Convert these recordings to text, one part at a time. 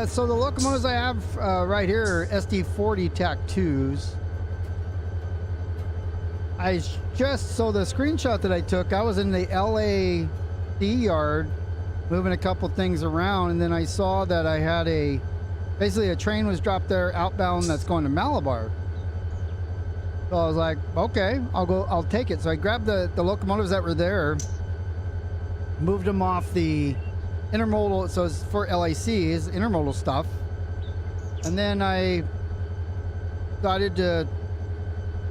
So the locomotives I have right here are SD40 TAC 2s. So the screenshot that I took, I was in the LAC yard moving a couple things around, and then I saw that I had basically a train was dropped there outbound that's going to Malabar. So I was like, okay, I'll take it. So I grabbed the locomotives that were there, moved them off the intermodal, so it's for LAC, is intermodal stuff. And then I decided to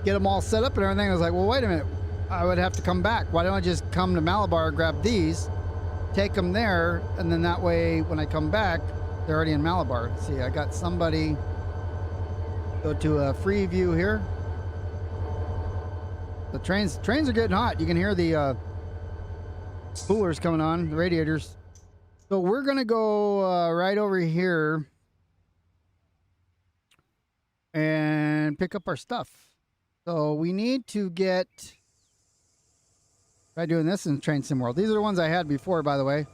get them all set up and everything. I was like, well, wait a minute, I would have to come back. Why don't I just come to Malabar, grab these, take them there, and then that way when I come back, they're already in Malabar. See, I got somebody, go to a free view here. The trains are getting hot. You can hear the coolers coming on, the radiators. So we're gonna go right over here and pick up our stuff. So we need to get, try doing this in Train Sim World. These are the ones I had before, by the way.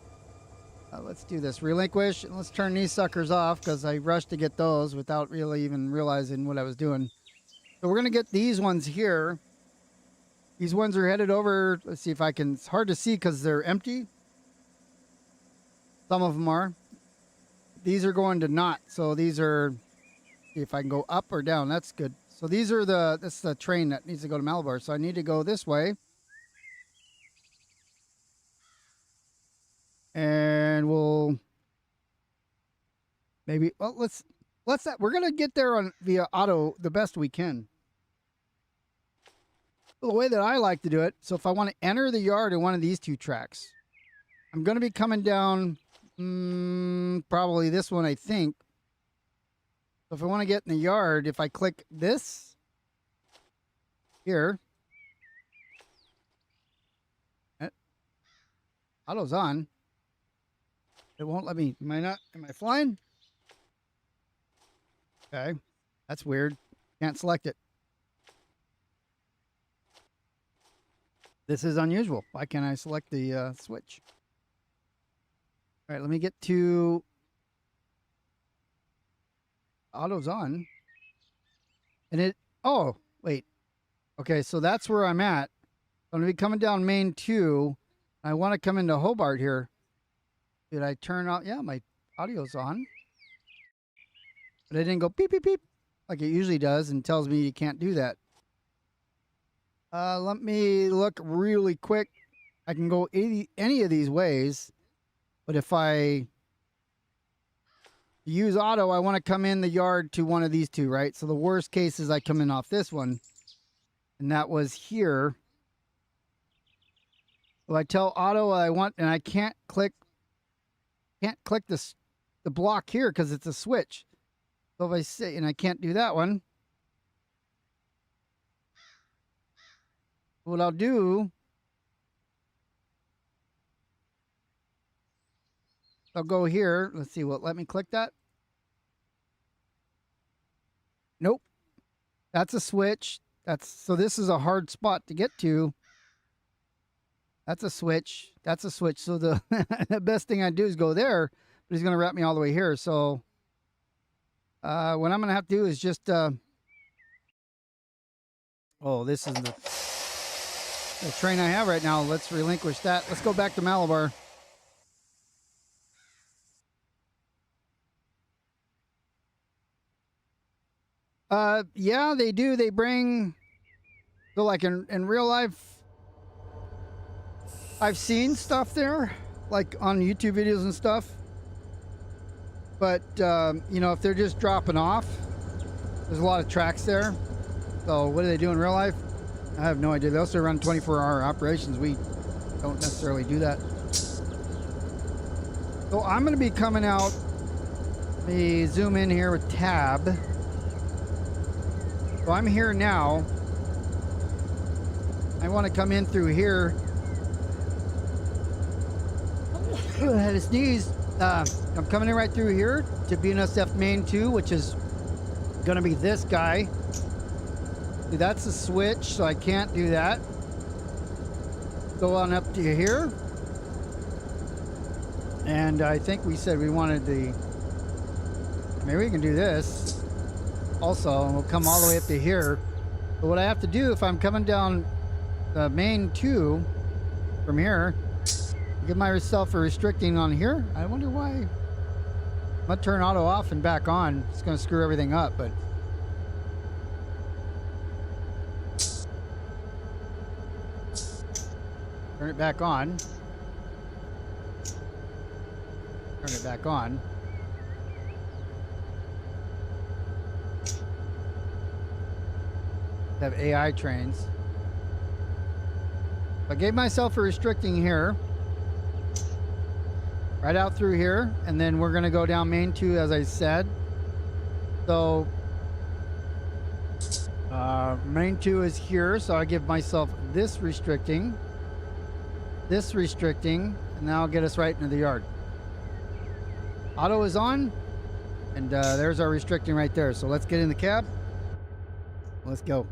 Let's do this, relinquish, and let's turn these suckers off because I rushed to get those without really even realizing what I was doing. So we're gonna get these ones here. These ones are headed over. Let's see if I can, it's hard to see because they're empty. Some of them are. These are going to not. So these are, see if I can go up or down. That's good. So these are that's the train that needs to go to Malabar. So I need to go this way. And we'll maybe, well, we're going to get there via auto the best we can. The way that I like to do it, so if I want to enter the yard in one of these two tracks, I'm going to be coming down probably this one, I think. So if I want to get in the yard, if I click this here, auto's on. It won't let me. Am I flying? Okay, that's weird. Can't select it. This is unusual. Why can't I select the switch? All right, let me get to auto's on. And it, oh, wait. Okay, so that's where I'm at. I'm going to be coming down Main 2. I want to come into Hobart here. Did I turn out? Yeah, my audio's on. But it didn't go beep, beep, beep like it usually does and tells me you can't do that. Let me look really quick. I can go any of these ways, but if I use auto, I want to come in the yard to one of these two, right? So the worst case is I come in off this one, and that was here. So I tell auto I want, and I can't click this, the block here because it's a switch. So if I say, and I can't do that one. What I'll do, I'll go here. Let's see what, let me click that. Nope. That's a switch. So this is a hard spot to get to. That's a switch. That's a switch. So the, the best thing I do is go there, but he's going to wrap me all the way here. So what I'm going to have to do is just, oh, this is the train I have right now. Let's relinquish that. Let's go back to Malabar. Yeah, they do. They bring, so like in real life, I've seen stuff there, like on YouTube videos and stuff. But, you know, if they're just dropping off, there's a lot of tracks there. So what do they do in real life? I have no idea. They also run 24-hour operations. We don't necessarily do that. So I'm going to be coming out. Let me zoom in here with tab. So I'm here now. I want to come in through here. I had to sneeze. I'm coming in right through here to BNSF Main 2, which is going to be this guy. See, that's a switch, so I can't do that. Go on up to here. And I think we said we wanted the Maybe we can do this also, and we'll come all the way up to here. But what I have to do if I'm coming down the main 2 from here, give myself a restricting on here. I wonder why. I'm gonna turn auto off and back on. It's gonna screw everything up, but turn it back on. Turn it back on. Have AI trains. I gave myself a restricting here. Right out through here. And then we're going to go down main 2 as I said. So main 2 is here. So I give myself this restricting. This restricting. And now I'll get us right into the yard. Auto is on. And there's our restricting right there. So let's get in the cab. Let's go.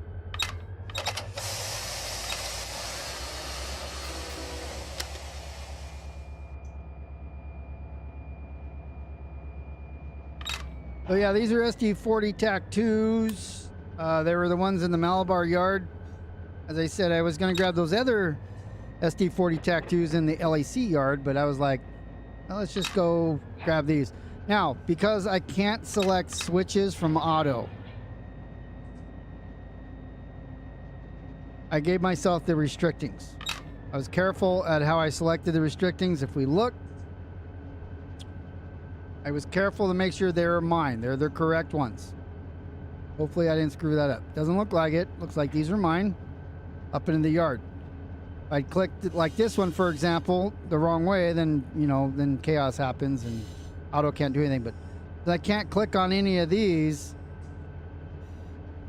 So yeah, these are SD40 TAC 2s. They were the ones in the Malabar yard. As I said, I was going to grab those other SD40 TAC 2s in the LAC yard, but I was like, well, let's just go grab these. Now, because I can't select switches from auto, I gave myself the restrictings. I was careful at how I selected the restrictings. If we look, I was careful to make sure they're mine. They're the correct ones. Hopefully I didn't screw that up. Doesn't look like it. Looks like these are mine. Up in the yard. If I clicked it like this one, for example, the wrong way, then, you know, then chaos happens and auto can't do anything. But I can't click on any of these.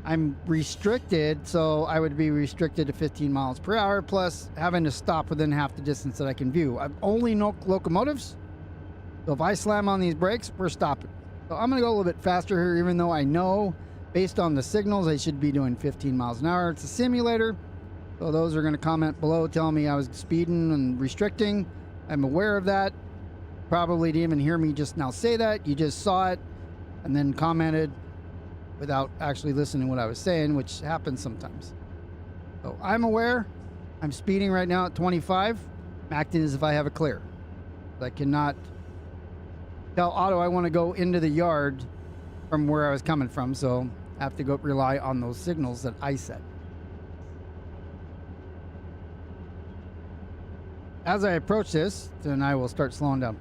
I'm restricted, so I would be restricted to 15 miles per hour, plus having to stop within half the distance that I can view. I've only no locomotives. So if I slam on these brakes, we're stopping. So I'm going to go a little bit faster here, even though I know based on the signals I should be doing 15 miles an hour. It's a simulator. So those are going to comment below telling me I was speeding and restricting. I'm aware of that. Probably didn't even hear me just now say that. You just saw it and then commented without actually listening to what I was saying, which happens sometimes. So I'm aware. I'm speeding right now at 25. I'm acting as if I have a clear. I cannot tell auto I want to go into the yard from where I was coming from, so I have to go rely on those signals that I set. As I approach this, then I will start slowing down.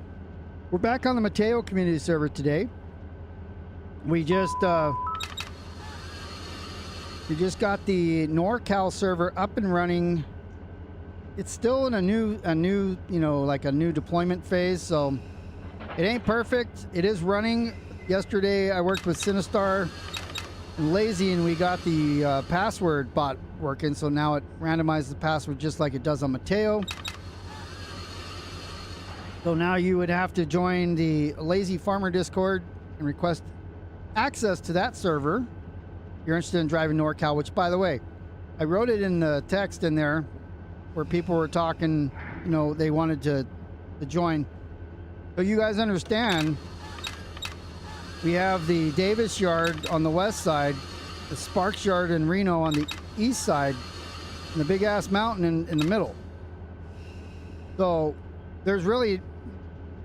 We're back on the Mateo community server today. We just got the NorCal server up and running. It's still in a new, you know, like a new deployment phase, so it ain't perfect. It is running. Yesterday I worked with Sinistar and Lazy, and we got the password bot working, so now it randomizes the password just like it does on Mateo. So now you would have to join the Lazy Farmer Discord and request access to that server. You're interested in driving NorCal, which, by the way, I wrote it in the text in there where people were talking, you know, they wanted to join. So you guys understand, we have the Davis yard on the west side, the Sparks yard in Reno on the east side, and the big ass mountain in the middle. So there's really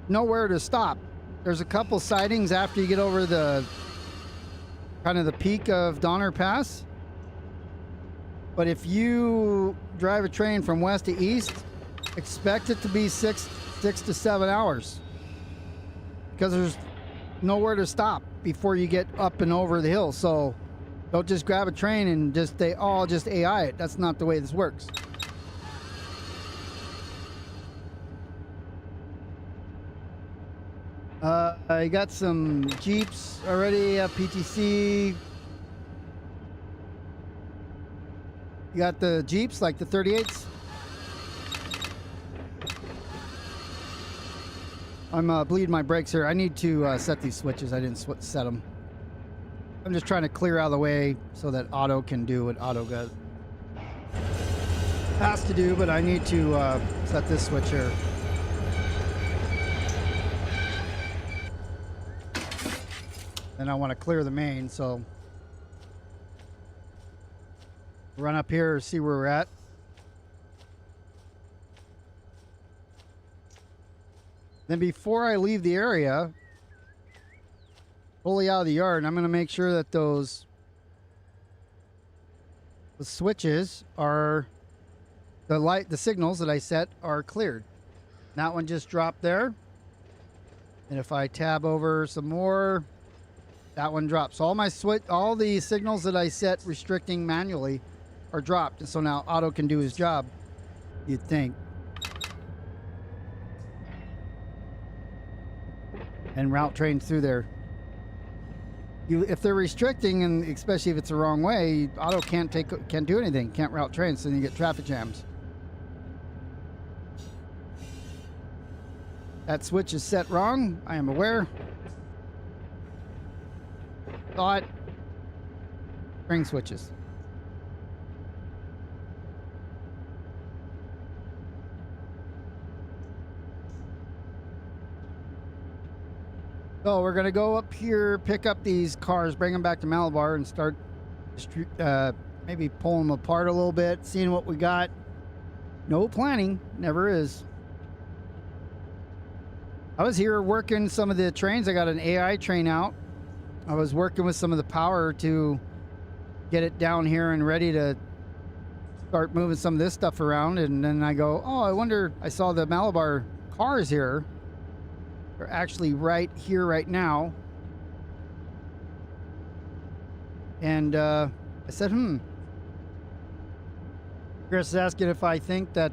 nowhere to stop. There's a couple sightings after you get over the kind of the peak of Donner Pass. But if you drive a train from west to east, expect it to be six to 7 hours, because there's nowhere to stop before you get up and over the hill. So don't just grab a train and just just AI it. That's not the way this works. I got some Jeeps already at PTC. You got the Jeeps, like the 38s. I'm bleeding my brakes here. I need to set these switches. I didn't set them. I'm just trying to clear out of the way so that auto can do what auto has to do, but I need to set this switch here. Then I want to clear the main, so run up here, see where we're at. Then before I leave the area, fully out of the yard, I'm going to make sure that the switches are, the signals that I set are cleared. That one just dropped there. And if I tab over some more, that one drops. So all the signals that I set restricting manually are dropped. And so now auto can do his job, you'd think. And route trains through there. If they're restricting, and especially if it's the wrong way, auto can't do anything, can't route trains, so then you get traffic jams. That switch is set wrong, I am aware. Thought. Spring switches. So we're gonna go up here, pick up these cars, bring them back to Malabar, and start maybe pulling them apart a little bit, seeing what we got. No planning, never is. I was here working some of the trains. I got an AI train out. I was working with some of the power to get it down here and ready to start moving some of this stuff around. And then I go, oh, I wonder, I saw the Malabar cars here. They're actually right here right now. And I said, Chris is asking if I think that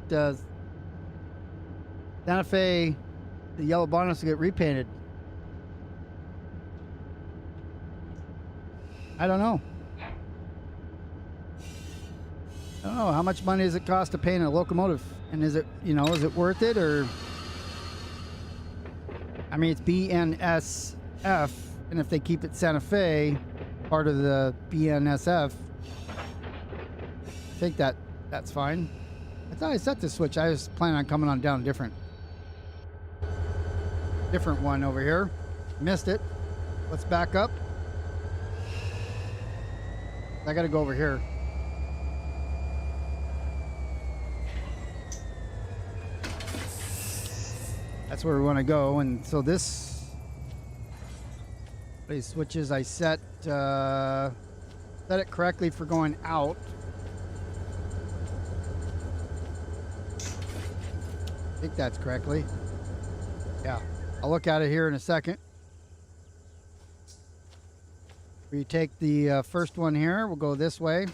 Santa Fe, the yellow bonnets will get repainted. I don't know. I don't know. How much money does it cost to paint a locomotive? And is it, is it worth it? Or, I mean, it's BNSF, and if they keep it Santa Fe, part of the BNSF, I think that's fine. I thought I set the switch. I was planning on coming on down a different one over here. Missed it. Let's back up. I gotta go over here. That's where we want to go. And so these switches I set it correctly for going out. I think that's correctly. Yeah, I'll look at it here in a second. We take the first one here. We'll go this way.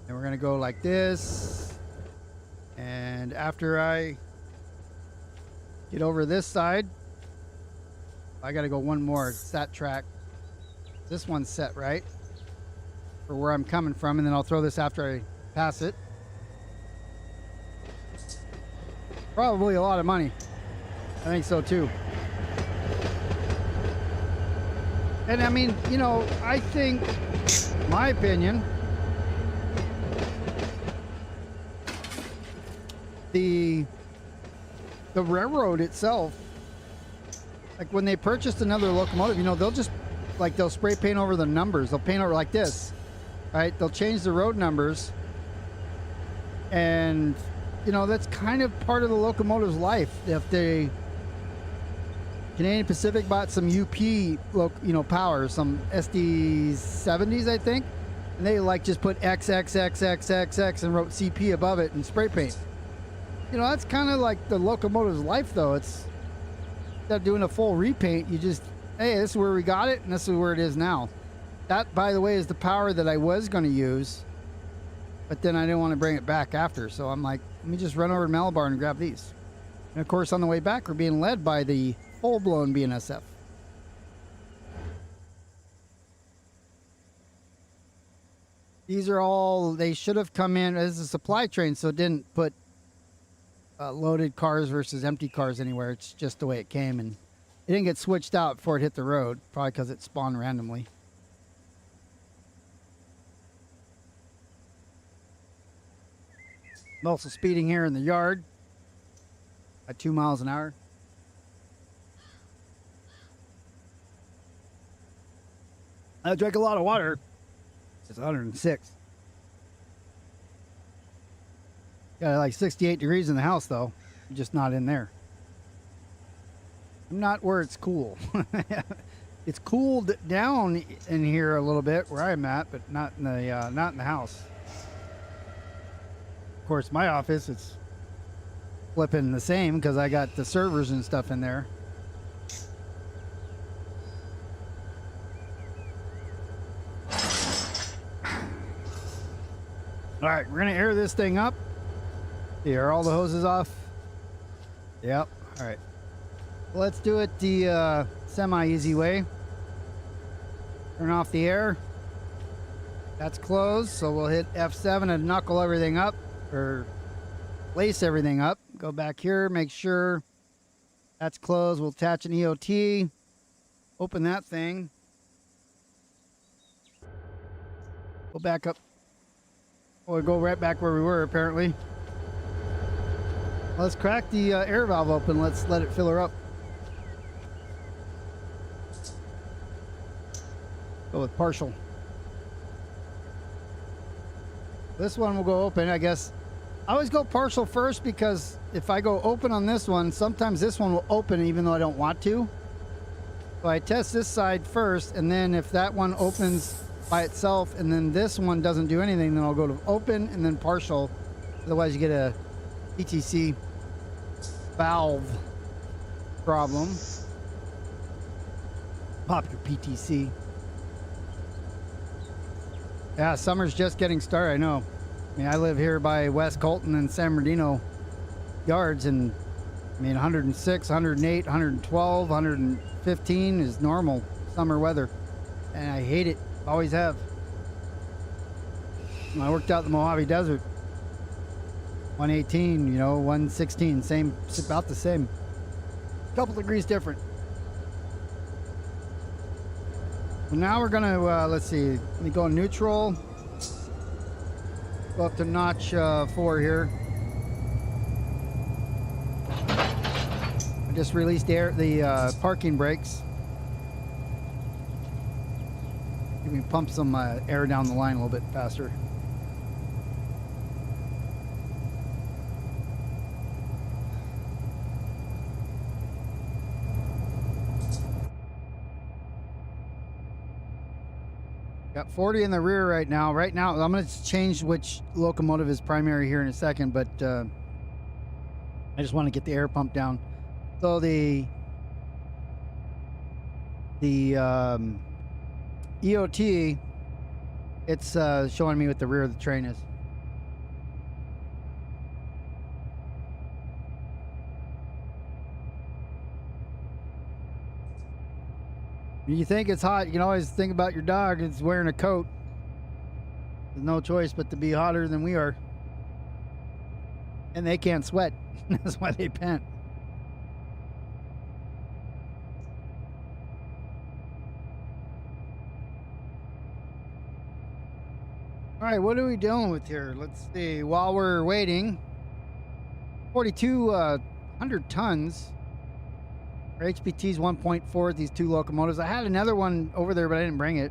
And we're gonna go like this. And after I get over this side, I gotta go one more. It's that track. This one's set right for where I'm coming from, and then I'll throw this after I pass it. Probably a lot of money. I think so too. And I mean, I think, my opinion, the railroad itself, like when they purchased another locomotive, they'll just, they'll spray paint over the numbers. They'll paint over like this, right? They'll change the road numbers. And, that's kind of part of the locomotive's life. If Canadian Pacific bought some UP, power, some SD70s, I think, and they just put XXXXXX and wrote CP above it and spray paint. That's kind of like the locomotive's life, though. It's instead of doing a full repaint, you just, hey, this is where we got it, and this is where it is now. That, by the way, is the power that I was going to use, but then I didn't want to bring it back after, so I'm like, let me just run over to Malabar and grab these. And of course, on the way back, we're being led by the full-blown BNSF. These are all, they should have come in as a supply train, so it didn't put loaded cars versus empty cars anywhere. It's just the way it came, and it didn't get switched out before it hit the road, probably because it spawned randomly. I'm also speeding here in the yard at 2 miles an hour. I drank a lot of water. It's 106. Got like 68 degrees in the house, though. I'm just not in there. I'm not where it's cool. It's cooled down in here a little bit where I'm at, but not in the house. Of course, my office, it's flipping the same because I got the servers and stuff in there. All right, we're gonna air this thing up. Here, are all the hoses off? Yep. All right. Let's do it the semi-easy way. Turn off the air. That's closed, so we'll hit F7 and knuckle everything up, or lace everything up. Go back here, make sure that's closed. We'll attach an EOT. Open that thing. Go back up. We'll go right back where we were, apparently. Let's crack the air valve open. Let's let it fill her up. Go with partial. This one will go open, I guess. I always go partial first because if I go open on this one, sometimes this one will open even though I don't want to. So I test this side first, and then if that one opens by itself and then this one doesn't do anything, then I'll go to open and then partial. Otherwise you get a PTC valve problem. Pop your PTC. Yeah, summer's just getting started, I know. I mean, I live here by West Colton and San Bernardino yards, and I mean 106, 108, 112, 115 is normal summer weather, and I hate it. Always have. When I worked out in the Mojave Desert, 118, you know, 116, same, about the same. A couple degrees different. So now we're gonna, let's see, let me go neutral. Go up to notch 4 here. I just released the parking brakes. We can pump some air down the line a little bit faster. Got 40 in the rear right now. Right now, I'm going to change which locomotive is primary here in a second, but I just want to get the air pump down. So the EOT, it's showing me what the rear of the train is. When you think it's hot, you can always think about your dog. It's wearing a coat. There's no choice but to be hotter than we are. And they can't sweat. That's why they pant. All right, what are we dealing with here? Let's see. While we're waiting, 4,200 tons. Our HPT's 1.4 at these two locomotives. I had another one over there, but I didn't bring it.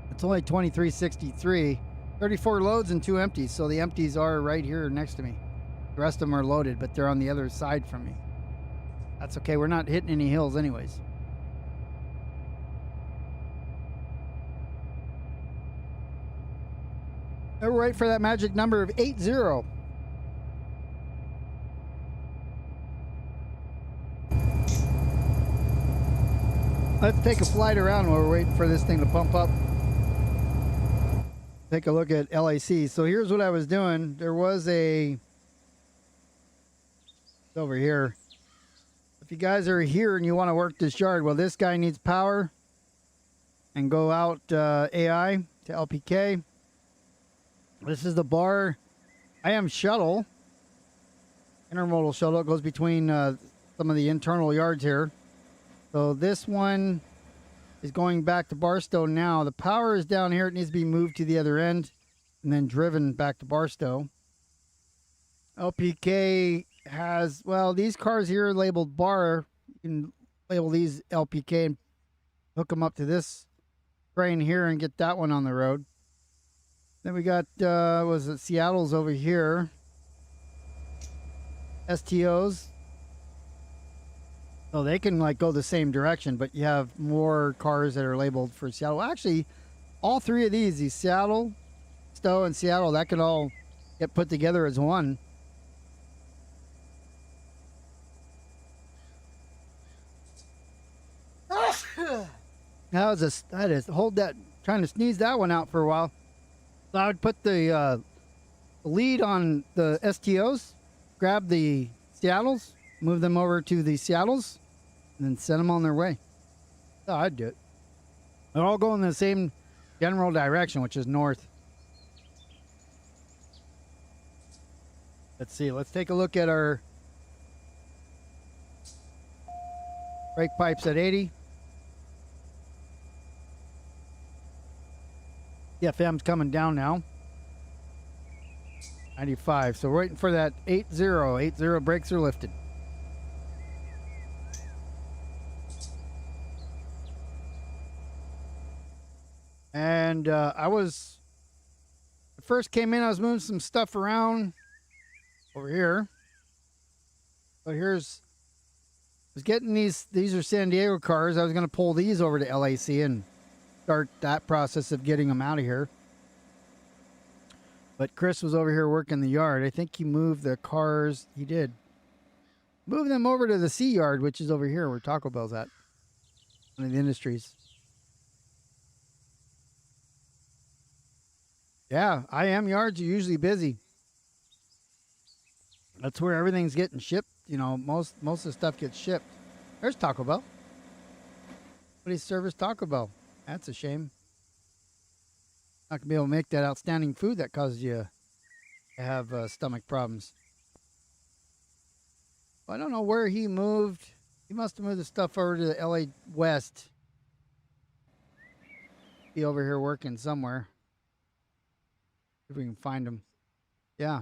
It's only 2363. 34 loads and 2 empties, so the empties are right here next to me. The rest of them are loaded, but they're on the other side from me. That's okay. We're not hitting any hills anyways. We're waiting for that magic number of 80. Let's take a flight around while we're waiting for this thing to pump up. Take a look at LAC. So here's what I was doing. There was it's over here. If you guys are here and you want to work this yard, well, this guy needs power. And go out AI to LPK. This is the bar IM shuttle. Intermodal shuttle. It goes between some of the internal yards here. So this one is going back to Barstow now. The power is down here. It needs to be moved to the other end and then driven back to Barstow. LPK has, well, these cars here are labeled bar. You can label these LPK and hook them up to this train here and get that one on the road. Then we got, was it Seattle's over here? STOs. So they can like go the same direction, but you have more cars that are labeled for Seattle. Well, actually, all three of these Seattle, Stowe, and Seattle, that could all get put together as one. I just hold that, trying to sneeze that one out for a while. So I would put the lead on the STOs, grab the Seattles, move them over to the Seattles, and then send them on their way. So I'd do it. They're all going in the same general direction, which is north. Let's see. Let's take a look at our brake pipes at 80. The FM's coming down now. 95. So we're waiting for that 80. 80 brakes are lifted. And I first came in, I was moving some stuff around over here. So I was getting these are San Diego cars. I was going to pull these over to LAC and start that process of getting them out of here. But Chris was over here working the yard. I think he moved the cars. He did. Move them over to the C yard, which is over here where Taco Bell's at. One of the industries. Yeah, IM yards are usually busy. That's where everything's getting shipped. You know, most of the stuff gets shipped. There's Taco Bell. Nobody's service Taco Bell. That's a shame. Not gonna be able to make that outstanding food that causes you to have stomach problems. I don't know where he moved. He must have moved the stuff over to the LA West. Be over here working somewhere. If we can find him. Yeah.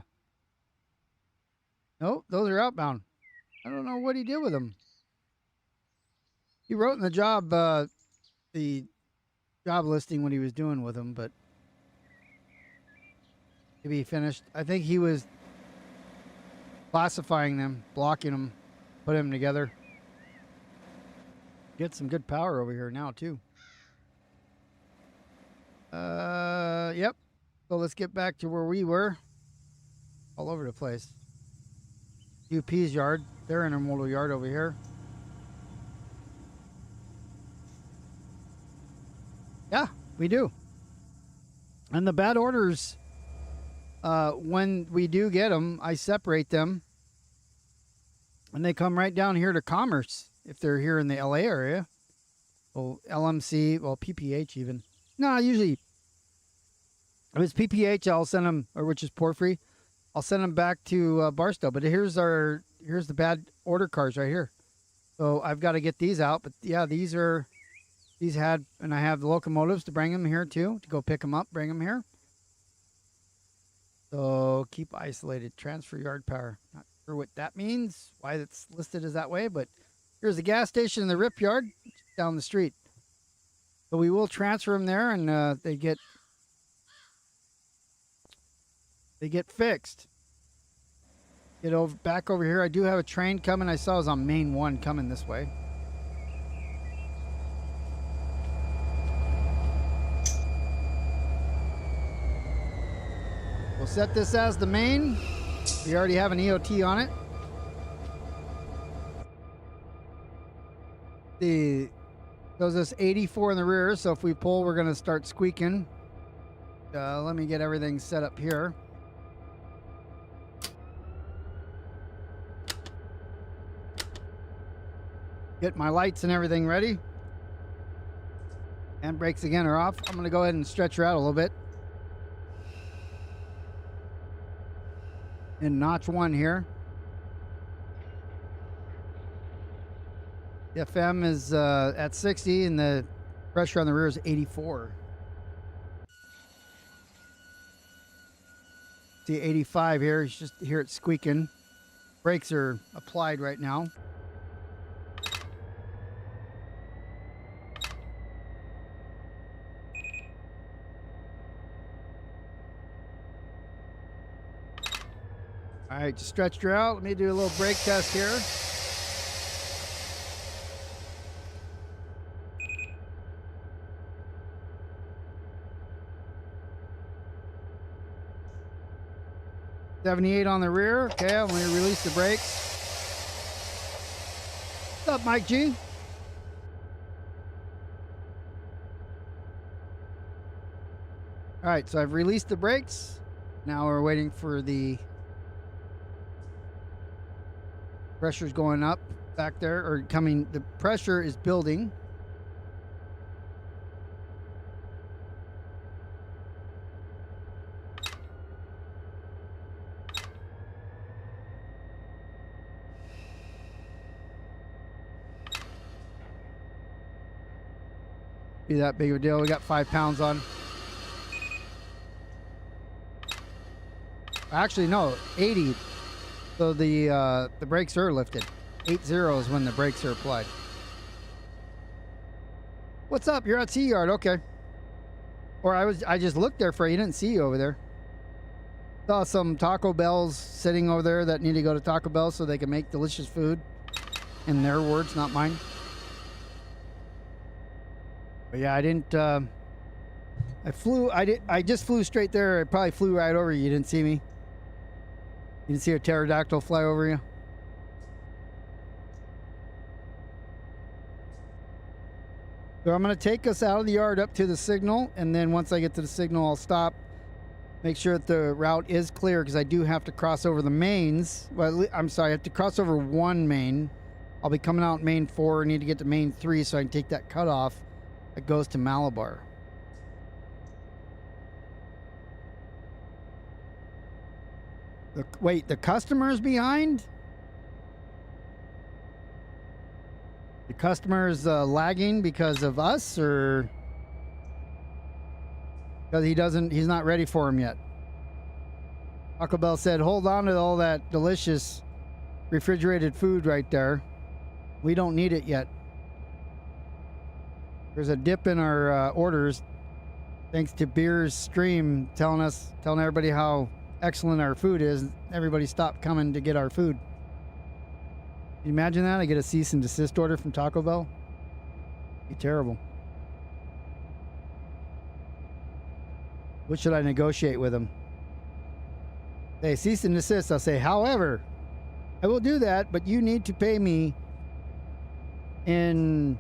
Nope, those are outbound. I don't know what he did with them. He wrote in the job listing what he was doing with them, but maybe he finished. I think he was classifying them, blocking them, put them together. Get some good power over here now too. Yep. So let's get back to where we were. All over the place. UP's yard, their intermodal yard over here. Yeah, we do. And the bad orders, when we do get them, I separate them. And they come right down here to Commerce if they're here in the LA area. Well, LMC, well, PPH even. No, usually, if it's PPH, I'll send them, or which is Porphyry, I'll send them back to Barstow. But here's the bad order cars right here. So I've got to get these out. But yeah, and I have the locomotives to bring them here too, to go pick them up, bring them here. So keep isolated, transfer yard power. Not sure what that means, why it's listed as that way, but here's the gas station and the rip yard down the street. So we will transfer them there, and they get fixed. Get back over here. I do have a train coming. I saw it was on Main 1 coming this way. We'll set this as the main. We already have an EOT on it. Shows us 84 in the rear, so if we pull, we're going to start squeaking. Let me get everything set up here. Get my lights and everything ready. Handbrakes again are off. I'm going to go ahead and stretch her out a little bit. In notch 1 here. The FM is at 60 and the pressure on the rear is 84. See 85 here. You just hear it squeaking. Brakes are applied right now. All right, just stretched her out. Let me do a little brake test here. .78 on the rear. Okay, I'm going to release the brakes. What's up, Mike G? All right, so I've released the brakes. Now we're waiting for the pressure's going up back there, or coming. The pressure is building. Be that big of a deal. We got 5 pounds on. Actually, no, 80. So the brakes are lifted. 80 is when the brakes are applied. What's up? You're at Sea Yard, okay. Or I just looked there for you. Didn't see you over there. Saw some Taco Bells sitting over there that need to go to Taco Bell so they can make delicious food. In their words, not mine. But yeah, I didn't. I just flew straight there. I probably flew right over you. You didn't see me. You didn't see a pterodactyl fly over you. So I'm going to take us out of the yard up to the signal, and then once I get to the signal, I'll stop. Make sure that the route is clear, because I do have to cross over the mains. Well, I'm sorry, I have to cross over one main. I'll be coming out main 4. I need to get to main 3 so I can take that cutoff that goes to Malabar. Wait, the customer's behind? The customer's lagging because of us, or because he's not ready for him yet? Taco Bell said, hold on to all that delicious refrigerated food right there. We don't need it yet. There's a dip in our orders thanks to Beer's stream telling everybody how excellent our food is. Everybody stopped coming to get our food. Can you imagine that? I get a cease and desist order from Taco Bell. It'd be terrible. What should I negotiate with them? Hey, cease and desist. I'll say, however, I will do that, but you need to pay me in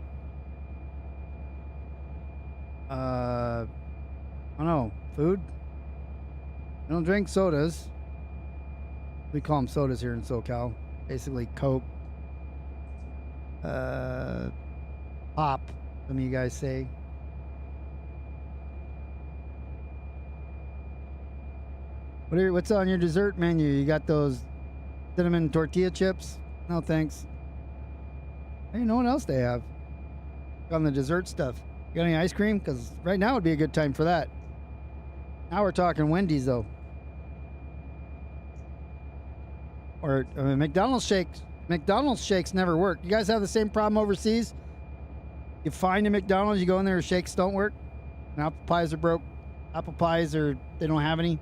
I don't know, food. I don't drink sodas. We call them sodas here in SoCal. Basically Coke, pop, some of you guys say. What's on your dessert menu? You got those cinnamon tortilla chips? No thanks. I don't know what else they have on the dessert stuff. You got any ice cream? Because right now would be a good time for that. Now we're talking Wendy's though. Or McDonald's shakes. McDonald's shakes never work. You guys have the same problem overseas? You find a McDonald's, you go in there, shakes don't work. And apple pies are broke. Apple pies they don't have any.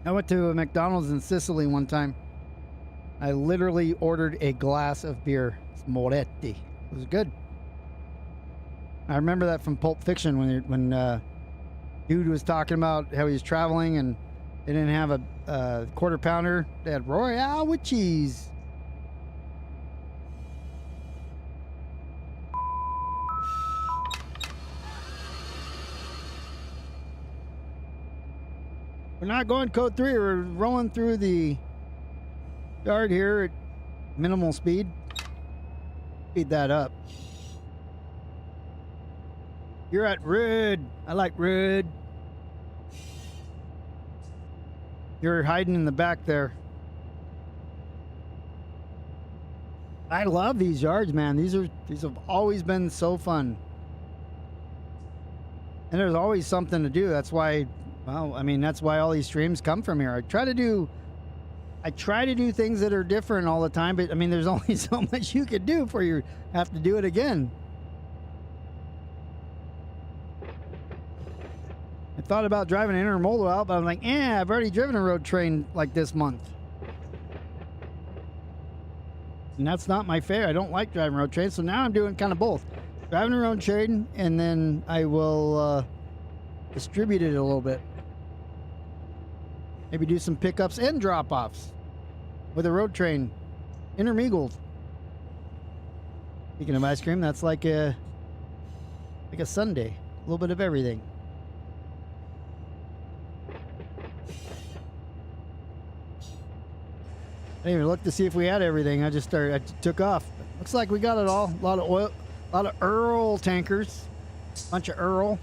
I went to a McDonald's in Sicily one time. I literally ordered a glass of beer. It's Moretti. It was good. I remember that from Pulp Fiction when dude was talking about how he was traveling and they didn't have a quarter pounder. They had Royale with cheese. We're not going code 3. We're rolling through the yard here at minimal speed. Speed that up. You're at red. I like red. You're hiding in the back there. I love these yards, man. These have always been so fun. And there's always something to do. That's why, well, I mean, that's why all these streams come from here. I try to do things that are different all the time, but I mean, there's only so much you could do before you have to do it again. I thought about driving an intermodal out, but I'm like, I've already driven a road train like this month. And that's not my fare. I don't like driving road trains, so now I'm doing kind of both. Driving a road train, and then I will distribute it a little bit. Maybe do some pickups and drop-offs with a road train intermingled. Speaking of ice cream, that's like a sundae. A little bit of everything. I didn't even look to see if we had everything. I took off. Looks like we got it all. A lot of oil, a lot of Earl tankers. Bunch of Earl.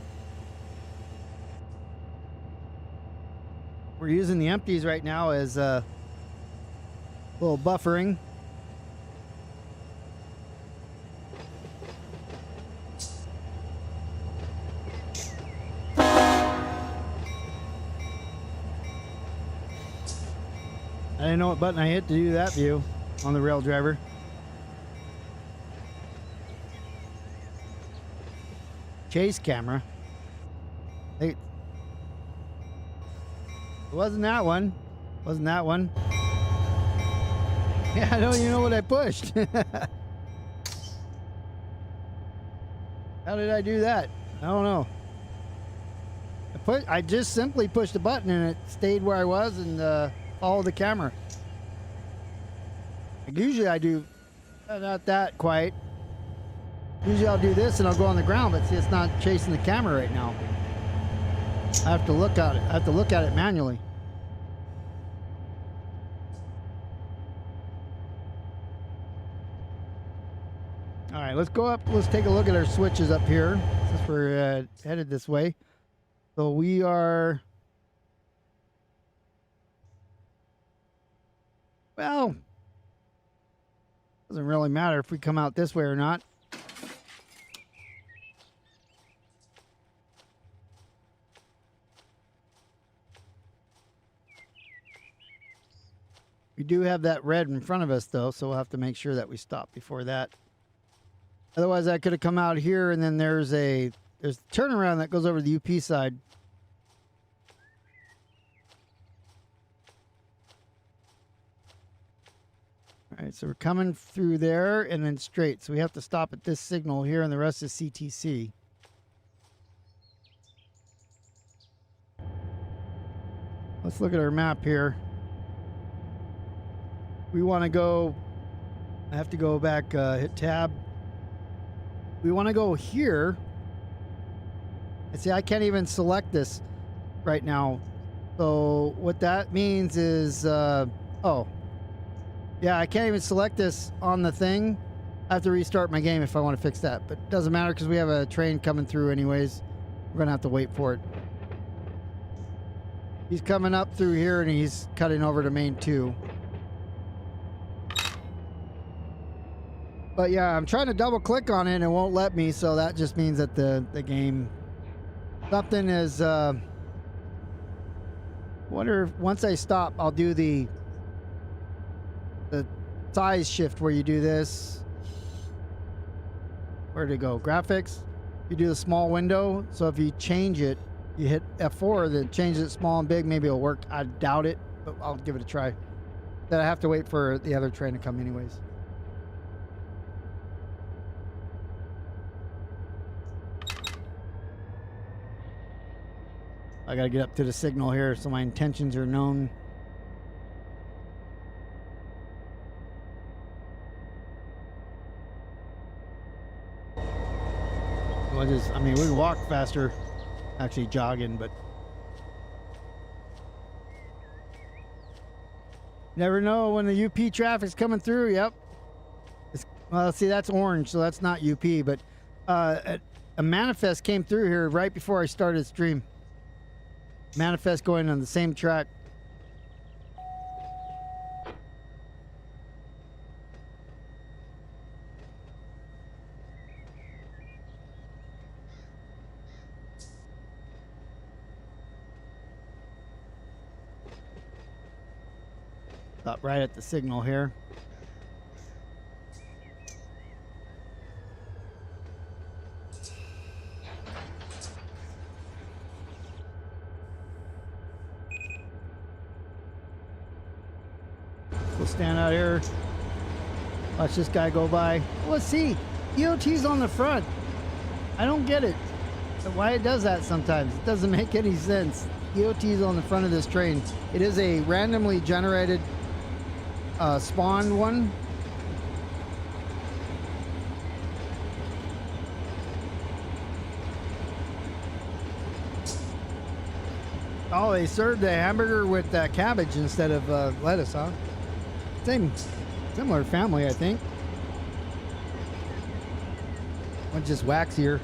We're using the empties right now as a little buffering. I didn't know what button I hit to do that view on the rail driver. Chase camera. Hey. It wasn't that one. Wasn't that one. Yeah, I don't even know what I pushed. How did I do that? I don't know. I just simply pushed a button and it stayed where I was and followed the camera. Like usually I do not that quite. Usually I'll do this and I'll go on the ground, but see, it's not chasing the camera right now. I have to look at it. I have to look at it manually. All right, let's go up. Let's take a look at our switches up here since we're headed this way. So we are, well, doesn't really matter if we come out this way or not. We do have that red in front of us though, so we'll have to make sure that we stop before that. Otherwise I could have come out here and then there's a turnaround that goes over the UP side. All right, so we're coming through there and then straight. So we have to stop at this signal here and the rest is CTC. Let's look at our map here. We want to go, I have to go back, hit tab. We want to go here. And see, I can't even select this right now. So what that means is, oh, yeah, I can't even select this on the thing. I have to restart my game if I want to fix that. But it doesn't matter because we have a train coming through anyways. We're going to have to wait for it. He's coming up through here and he's cutting over to main 2. But yeah, I'm trying to double click on it and it won't let me, so that just means that the game, something is, wonder if once I stop, I'll do the size shift where you do this. Where'd it go? Graphics. You do the small window. So if you change it, you hit F4, then change it small and big. Maybe it'll work. I doubt it, but I'll give it a try. Then I have to wait for the other train to come anyways. I gotta get up to the signal here so my intentions are known. I mean, we can walk faster, actually jogging, but never know when the UP traffic's coming through. Yep. Well, see, that's orange, so that's not UP, but a manifest came through here right before I started the stream. Manifest going on the same track. Stop right at the signal here. We'll stand out here. Watch this guy go by. Let's see. EOT's on the front. I don't get it. Why it does that sometimes. It doesn't make any sense. EOT's on the front of this train. It is a randomly generated spawned one. Oh, they served the hamburger with cabbage instead of lettuce, huh? Similar family, I think. One's just waxier.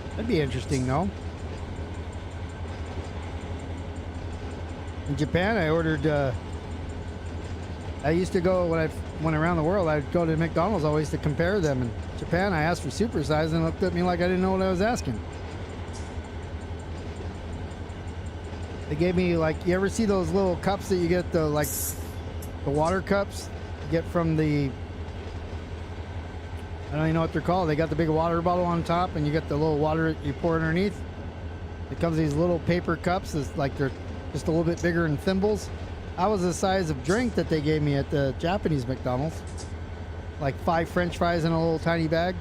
That'd be interesting, though. In Japan, I ordered. I used to go when I went around the world. I'd go to McDonald's always to compare them. In Japan, I asked for supersize and looked at me like I didn't know what I was asking. They gave me, like, you ever see those little cups that you get, the water cups you get from the, I don't even know what they're called. They got the big water bottle on top and you get the little water that you pour underneath. It comes in these little paper cups. It's like they're just a little bit bigger than thimbles. That was the size of drink that they gave me at the Japanese McDonald's. Like 5 French fries in a little tiny bag.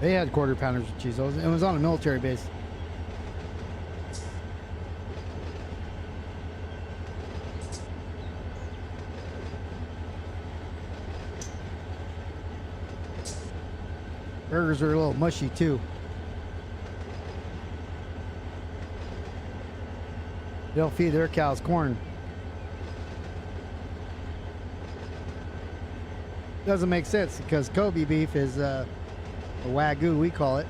They had quarter pounders with cheese. It was on a military base. Burgers are a little mushy too. They don't feed their cows corn. Doesn't make sense because Kobe beef is a Wagyu, we call it.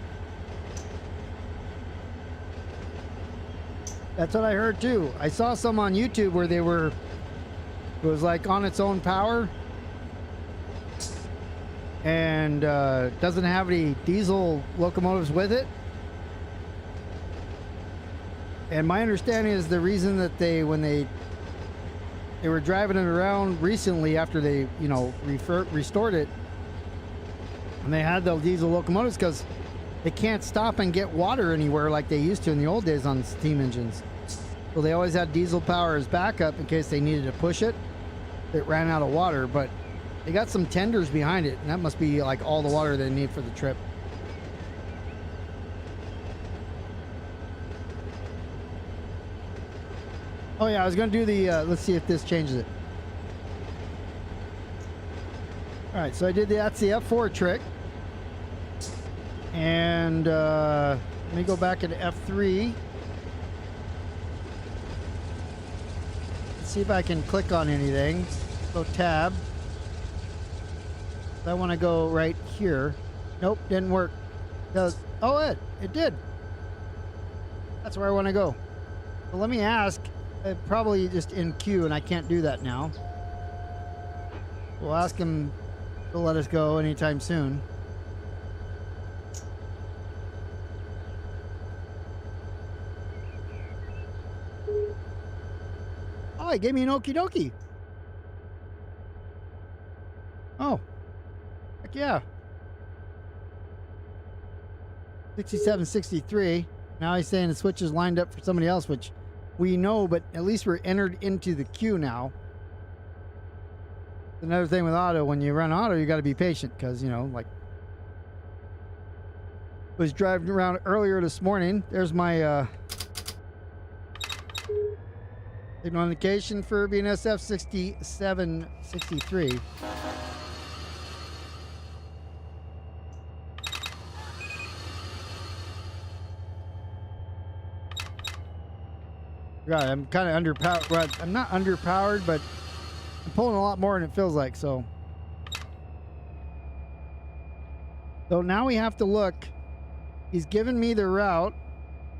That's what I heard too. I saw some on YouTube where it was like on its own power and doesn't have any diesel locomotives with it. And my understanding is the reason that when they were driving it around recently after they, restored it, and they had the diesel locomotives because they can't stop and get water anywhere like they used to in the old days on steam engines. So they always had diesel power as backup in case they needed to push it. It ran out of water, but they got some tenders behind it, and that must be like all the water they need for the trip. Oh yeah, I was gonna do the, let's see if this changes it. All right, so I did that's the F4 trick. And let me go back into F3. Let's see if I can click on anything. Go tab. I want to go right here. Nope, didn't work. Oh, it did. That's where I want to go. So let me ask. Probably just in queue, and I can't do that now. We'll ask him to let us go anytime soon. Oh, he gave me an okie dokie. Oh, heck yeah. 6763. Now he's saying the switch is lined up for somebody else, which we know, but at least we're entered into the queue now. Another thing with auto, when you run auto, you got to be patient because, like, was driving around earlier this morning. There's my signal indication for BNSF 6763. God, I'm kind of underpowered. Well, I'm not underpowered, but I'm pulling a lot more than it feels like. So now we have to look. He's given me the route,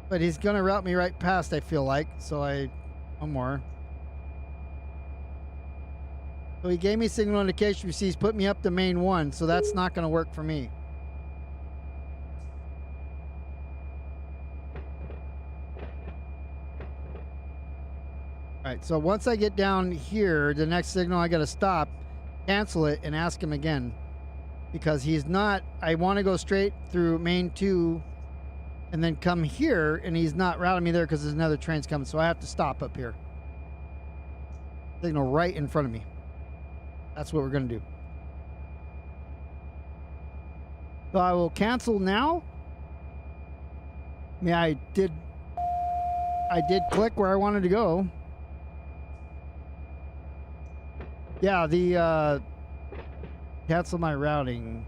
but he's going to route me right past, I feel like. So one more. So he gave me signal indication. He's put me up to main 1, so that's not going to work for me. All right, so once I get down here, the next signal I got to stop, cancel it, and ask him again. because he's not. I want to go straight through main 2 and then come here, and he's not routing me there because there's another train's coming, so I have to stop up here. Signal right in front of me. That's what we're going to do. So I will cancel now. I mean, I did click where I wanted to go. Yeah, the cancel my routing.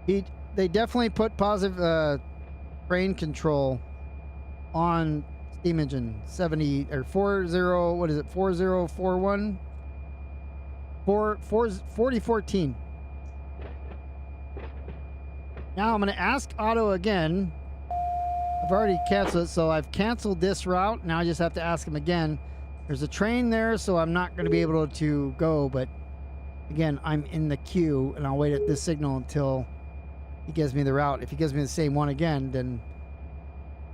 They definitely put positive train control on steam engine 70 or 40. What is it? 4041 4014. Now I'm going to ask Otto again. I've already canceled it, so I've canceled this route. Now I just have to ask him again. There's a train there, so I'm not going to be able to go, but again, I'm in the queue, and I'll wait at this signal until he gives me the route. If he gives me the same one again, then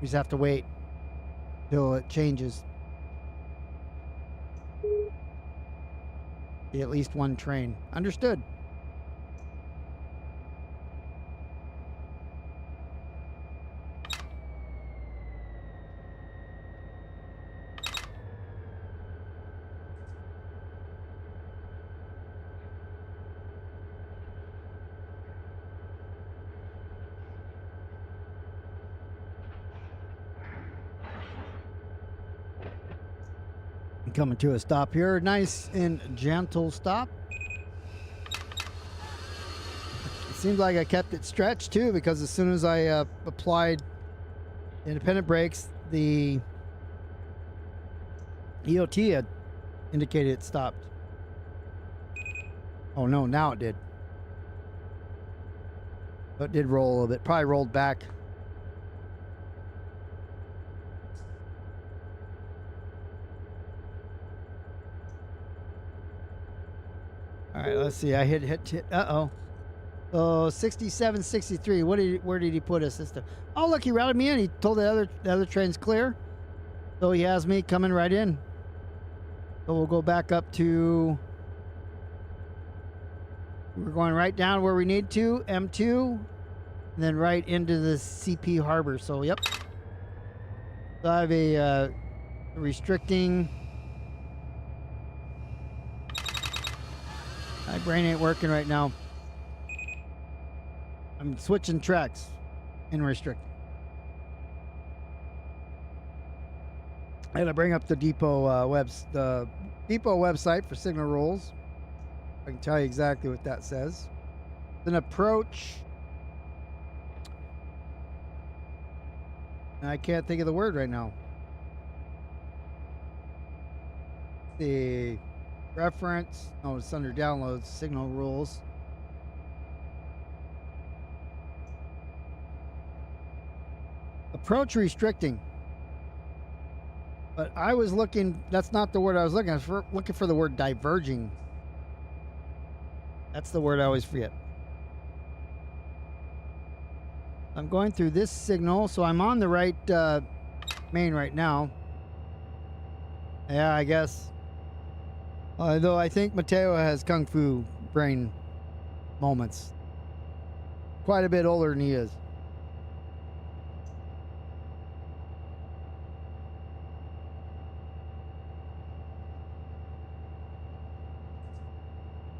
we just have to wait till it changes. Be at least one train. Understood. Coming to a stop here. Nice and gentle stop. It seems like I kept it stretched too, because as soon as I applied independent brakes, the EOT had indicated it stopped. Oh no, now it did. But it did roll a little bit. Probably rolled back. All right, let's see. I hit. Uh-oh. Oh, 67, 63. Where did he put us this time? Oh, look, he routed me in. He told the other train's clear. So he has me coming right in. So we'll go back up to... We're going right down where we need to, M2, and then right into the CP harbor. So, yep. So I have a restricting... My brain ain't working right now. I'm switching tracks in restricting. I gotta bring up the depot website for signal rules. I can tell you exactly what that says. An approach. I can't think of the word right now. The reference. Oh, it's under downloads. Signal rules. Approach restricting. But I was looking, that's not the word I was looking for. Looking for the word diverging. That's the word I always forget. I'm going through this signal, so I'm on the right main right now. Yeah, I guess. Though I think Mateo has Kung Fu brain moments. Quite a bit older than he is.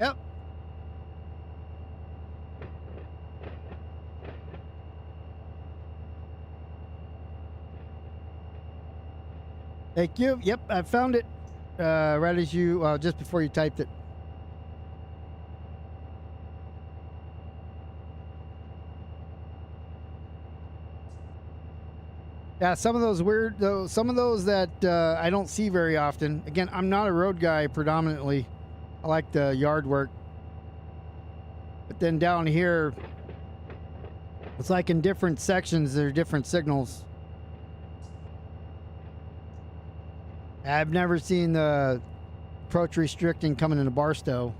Yep. Thank you. Yep, I found it. Right as you, just before you typed it. Yeah, some of those weird, though, some of those that I don't see very often. Again, I'm not a road guy predominantly. I like the yard work. But then down here, it's like in different sections, there are different signals. I've never seen the approach restricting coming in a Barstow.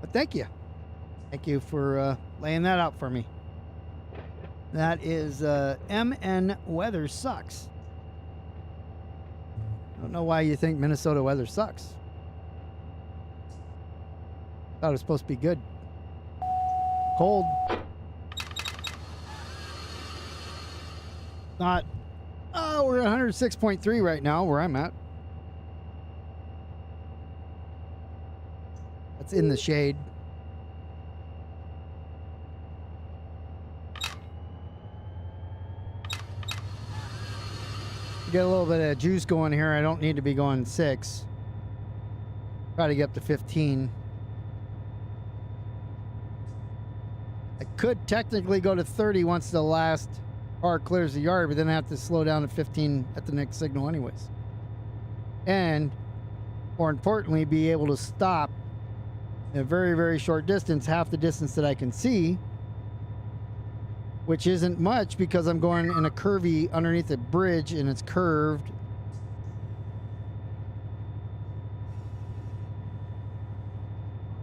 But thank you. Thank you for laying that out for me. That is MN Weather Sucks. I don't know why you think Minnesota weather sucks. Thought it was supposed to be good. Cold. Not. Oh, we're at 106.3 right now where I'm at. That's in the shade. Get a little bit of juice going here. I don't need to be going 6. Try to get up to 15. I could technically go to 30 once the last car clears the yard, but then I have to slow down to 15 at the next signal anyways. And more importantly, be able to stop in a very, very short distance, half the distance that I can see, which isn't much because I'm going in a curvy underneath a bridge and it's curved.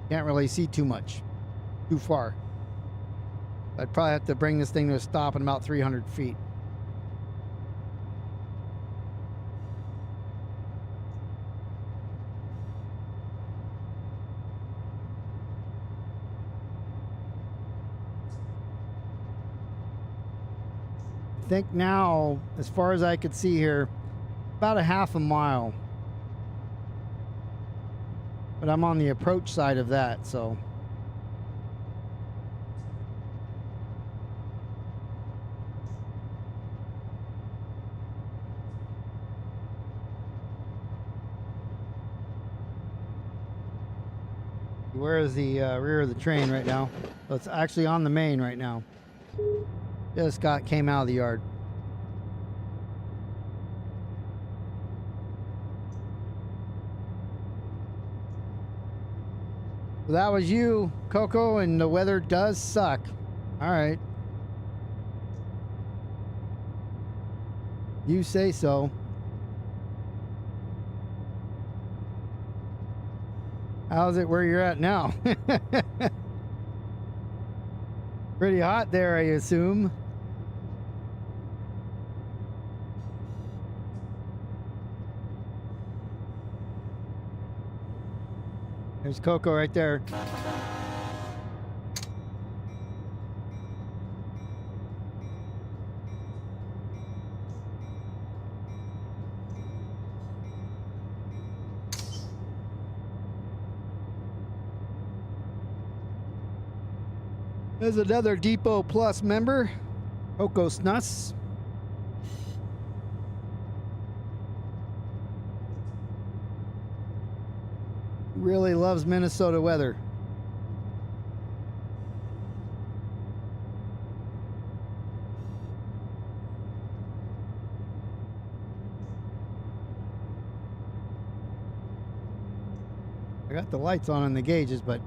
Can't really see too much, too far. I'd probably have to bring this thing to a stop in about 300 feet. I think now, as far as I could see here, about a half a mile. But I'm on the approach side of that, so. Where is the rear of the train right now? So it's actually on the main right now. Just came out of the yard. So that was you, Coco, and the weather does suck. All right. You say so. How's it where you're at now? Pretty hot there, I assume. There's Coco right there. There's another Depot Plus member, Coco Snuss. Really loves Minnesota weather. I got the lights on the gauges, but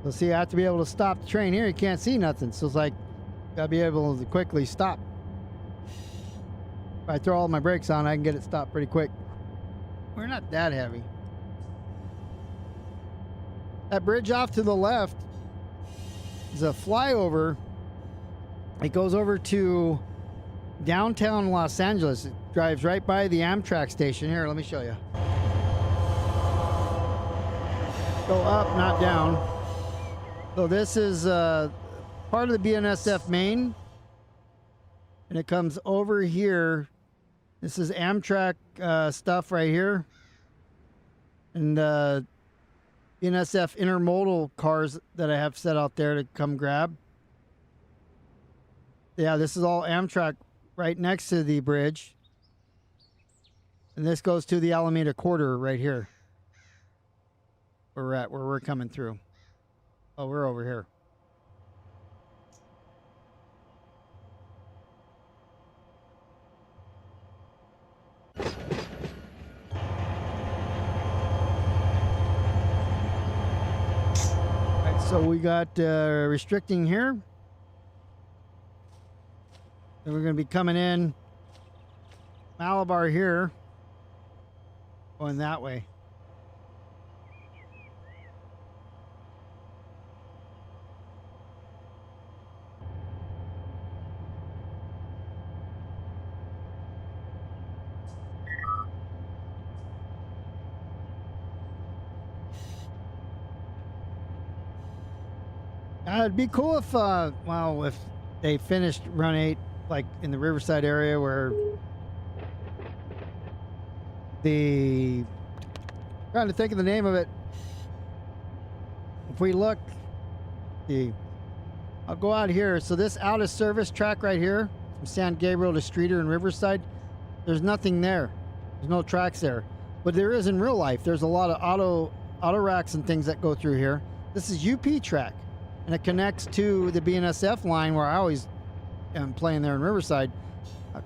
so see, I have to be able to stop the train here. You can't see nothing, so it's like gotta be able to quickly stop. If I throw all my brakes on, I can get it stopped pretty quick. We're not that heavy. That bridge off to the left is a flyover. It goes over to downtown Los Angeles. It drives right by the Amtrak station. Here, let me show you. Go up, not down. So this is part of the BNSF main. And it comes over here. This is Amtrak stuff right here. And BNSF intermodal cars that I have set out there to come grab. Yeah, this is all Amtrak right next to the bridge. And this goes to the Alameda Quarter right here. Where we're at, where we're coming through. Oh, we're over here. So we got restricting here. And we're going to be coming in Malabar here. Going that way. It'd be cool if, well, if they finished Run 8, like in the Riverside area where the, trying to think of the name of it. If we look, I'll go out here. So this out of service track right here from San Gabriel to Streeter and Riverside, there's nothing there. There's no tracks there, but there is in real life. There's a lot of auto racks and things that go through here. This is UP track, and it connects to the BNSF line where I always am playing there in Riverside,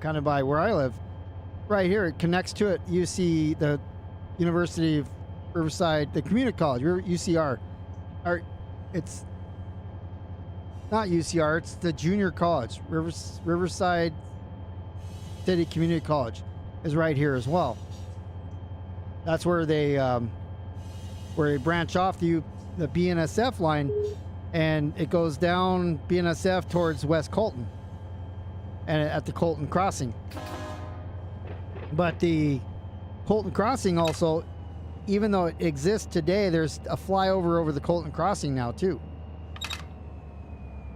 kind of by where I live. Right here, it connects to it. You see the University of Riverside, the community college, UCR. Or it's not UCR, it's the junior college. Riverside City Community College is right here as well. That's where they branch off the BNSF line, and it goes down BNSF towards West Colton and at the Colton Crossing. But the Colton Crossing also, even though it exists today, there's a flyover over the Colton Crossing now too.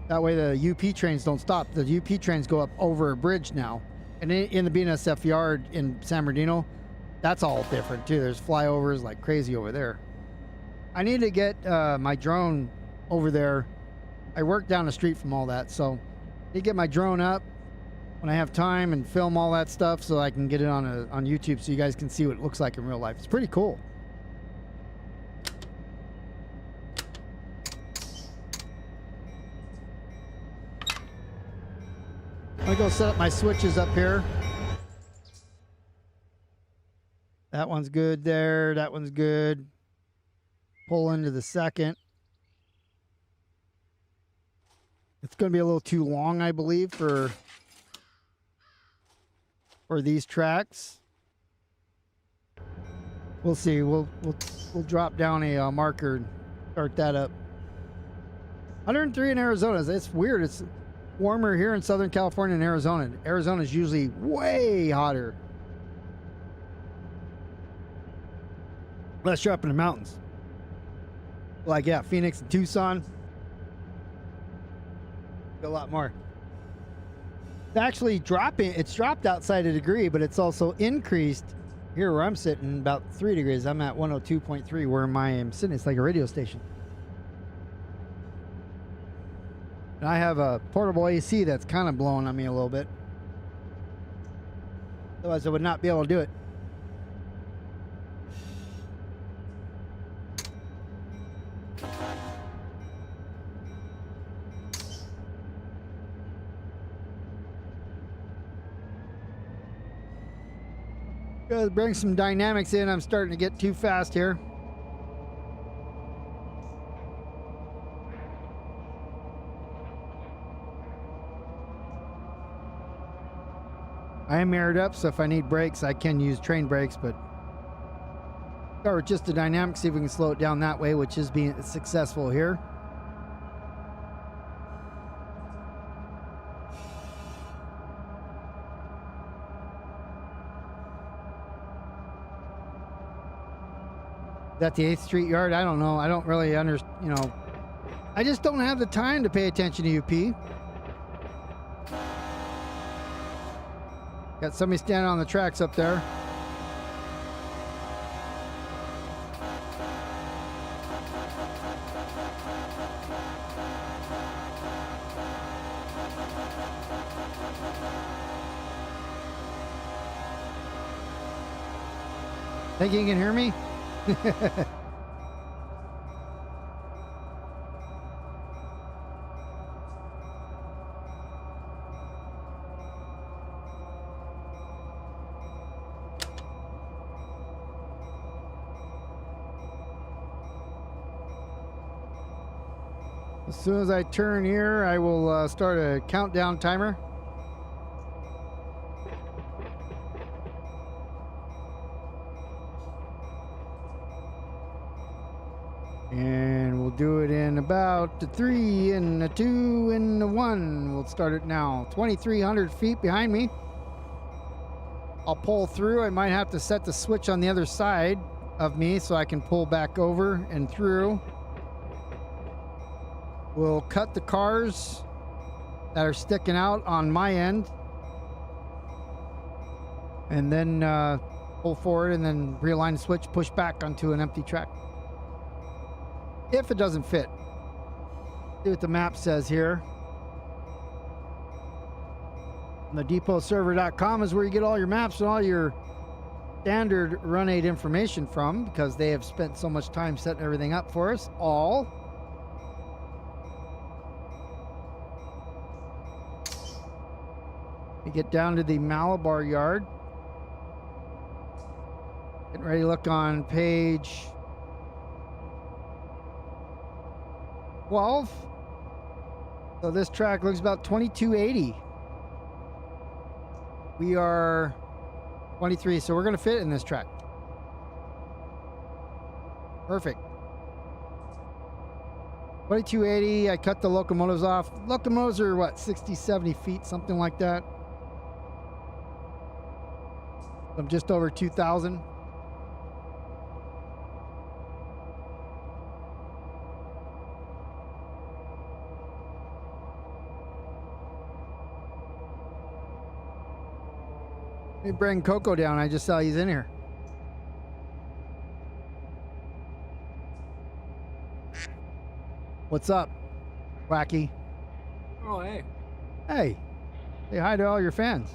That way the UP trains don't stop. The UP trains go up over a bridge now. And in the BNSF yard in San Bernardino, that's all different too. There's flyovers like crazy over there. I need to get my drone over there. I work down the street from all that, so I need to get my drone up when I have time and film all that stuff so I can get it on YouTube so you guys can see what it looks like in real life. It's pretty cool. I'm gonna go set up my switches up here. That one's good there. That one's good. Pull into the second. It's going to be a little too long, I believe, for these tracks. We'll see. We'll drop down a marker and start that up. 103 in Arizona. It's weird. It's warmer here in Southern California and Arizona. Arizona is usually way hotter. Unless you're up in the mountains. Like, yeah, Phoenix and Tucson. A lot more. It's actually dropping. It's dropped outside a degree, but it's also increased here where I'm sitting about 3 degrees. I'm at 102.3 where I am sitting. It's like a radio station. And I have a portable AC that's kind of blowing on me a little bit. Otherwise, I would not be able to do it. Gotta bring some dynamics in. I'm starting to get too fast here. I am aired up, so if I need brakes, I can use train brakes, but or just the dynamics, see if we can slow it down that way, which is being successful here. Is that the 8th Street yard? I don't know. I don't really understand, you know. I just don't have the time to pay attention to UP. Got somebody standing on the tracks up there. Think you can hear me? As soon as I turn here, I will start a countdown timer. And we'll do it in about the 3 and the 2 and the 1. We'll start it now. 2,300 feet behind me. I'll pull through. I might have to set the switch on the other side of me so I can pull back over and through. We'll cut the cars that are sticking out on my end, and then pull forward and then realign the switch, push back onto an empty track. If it doesn't fit. See what the map says here. The depotserver.com is where you get all your maps and all your standard Run8 information from, because they have spent so much time setting everything up for us all. We get down to the Malabar yard. Getting ready to look on page 12. So this track looks about 2280. We are 23, so we're going to fit in this track. Perfect. 2280, I cut the locomotives off. Locomotives are what, 60, 70 feet, something like that. I'm just over 2,000. Let me bring Coco down. I just saw he's in here. What's up, Wacky? Oh, hey. Hey. Say hi to all your fans.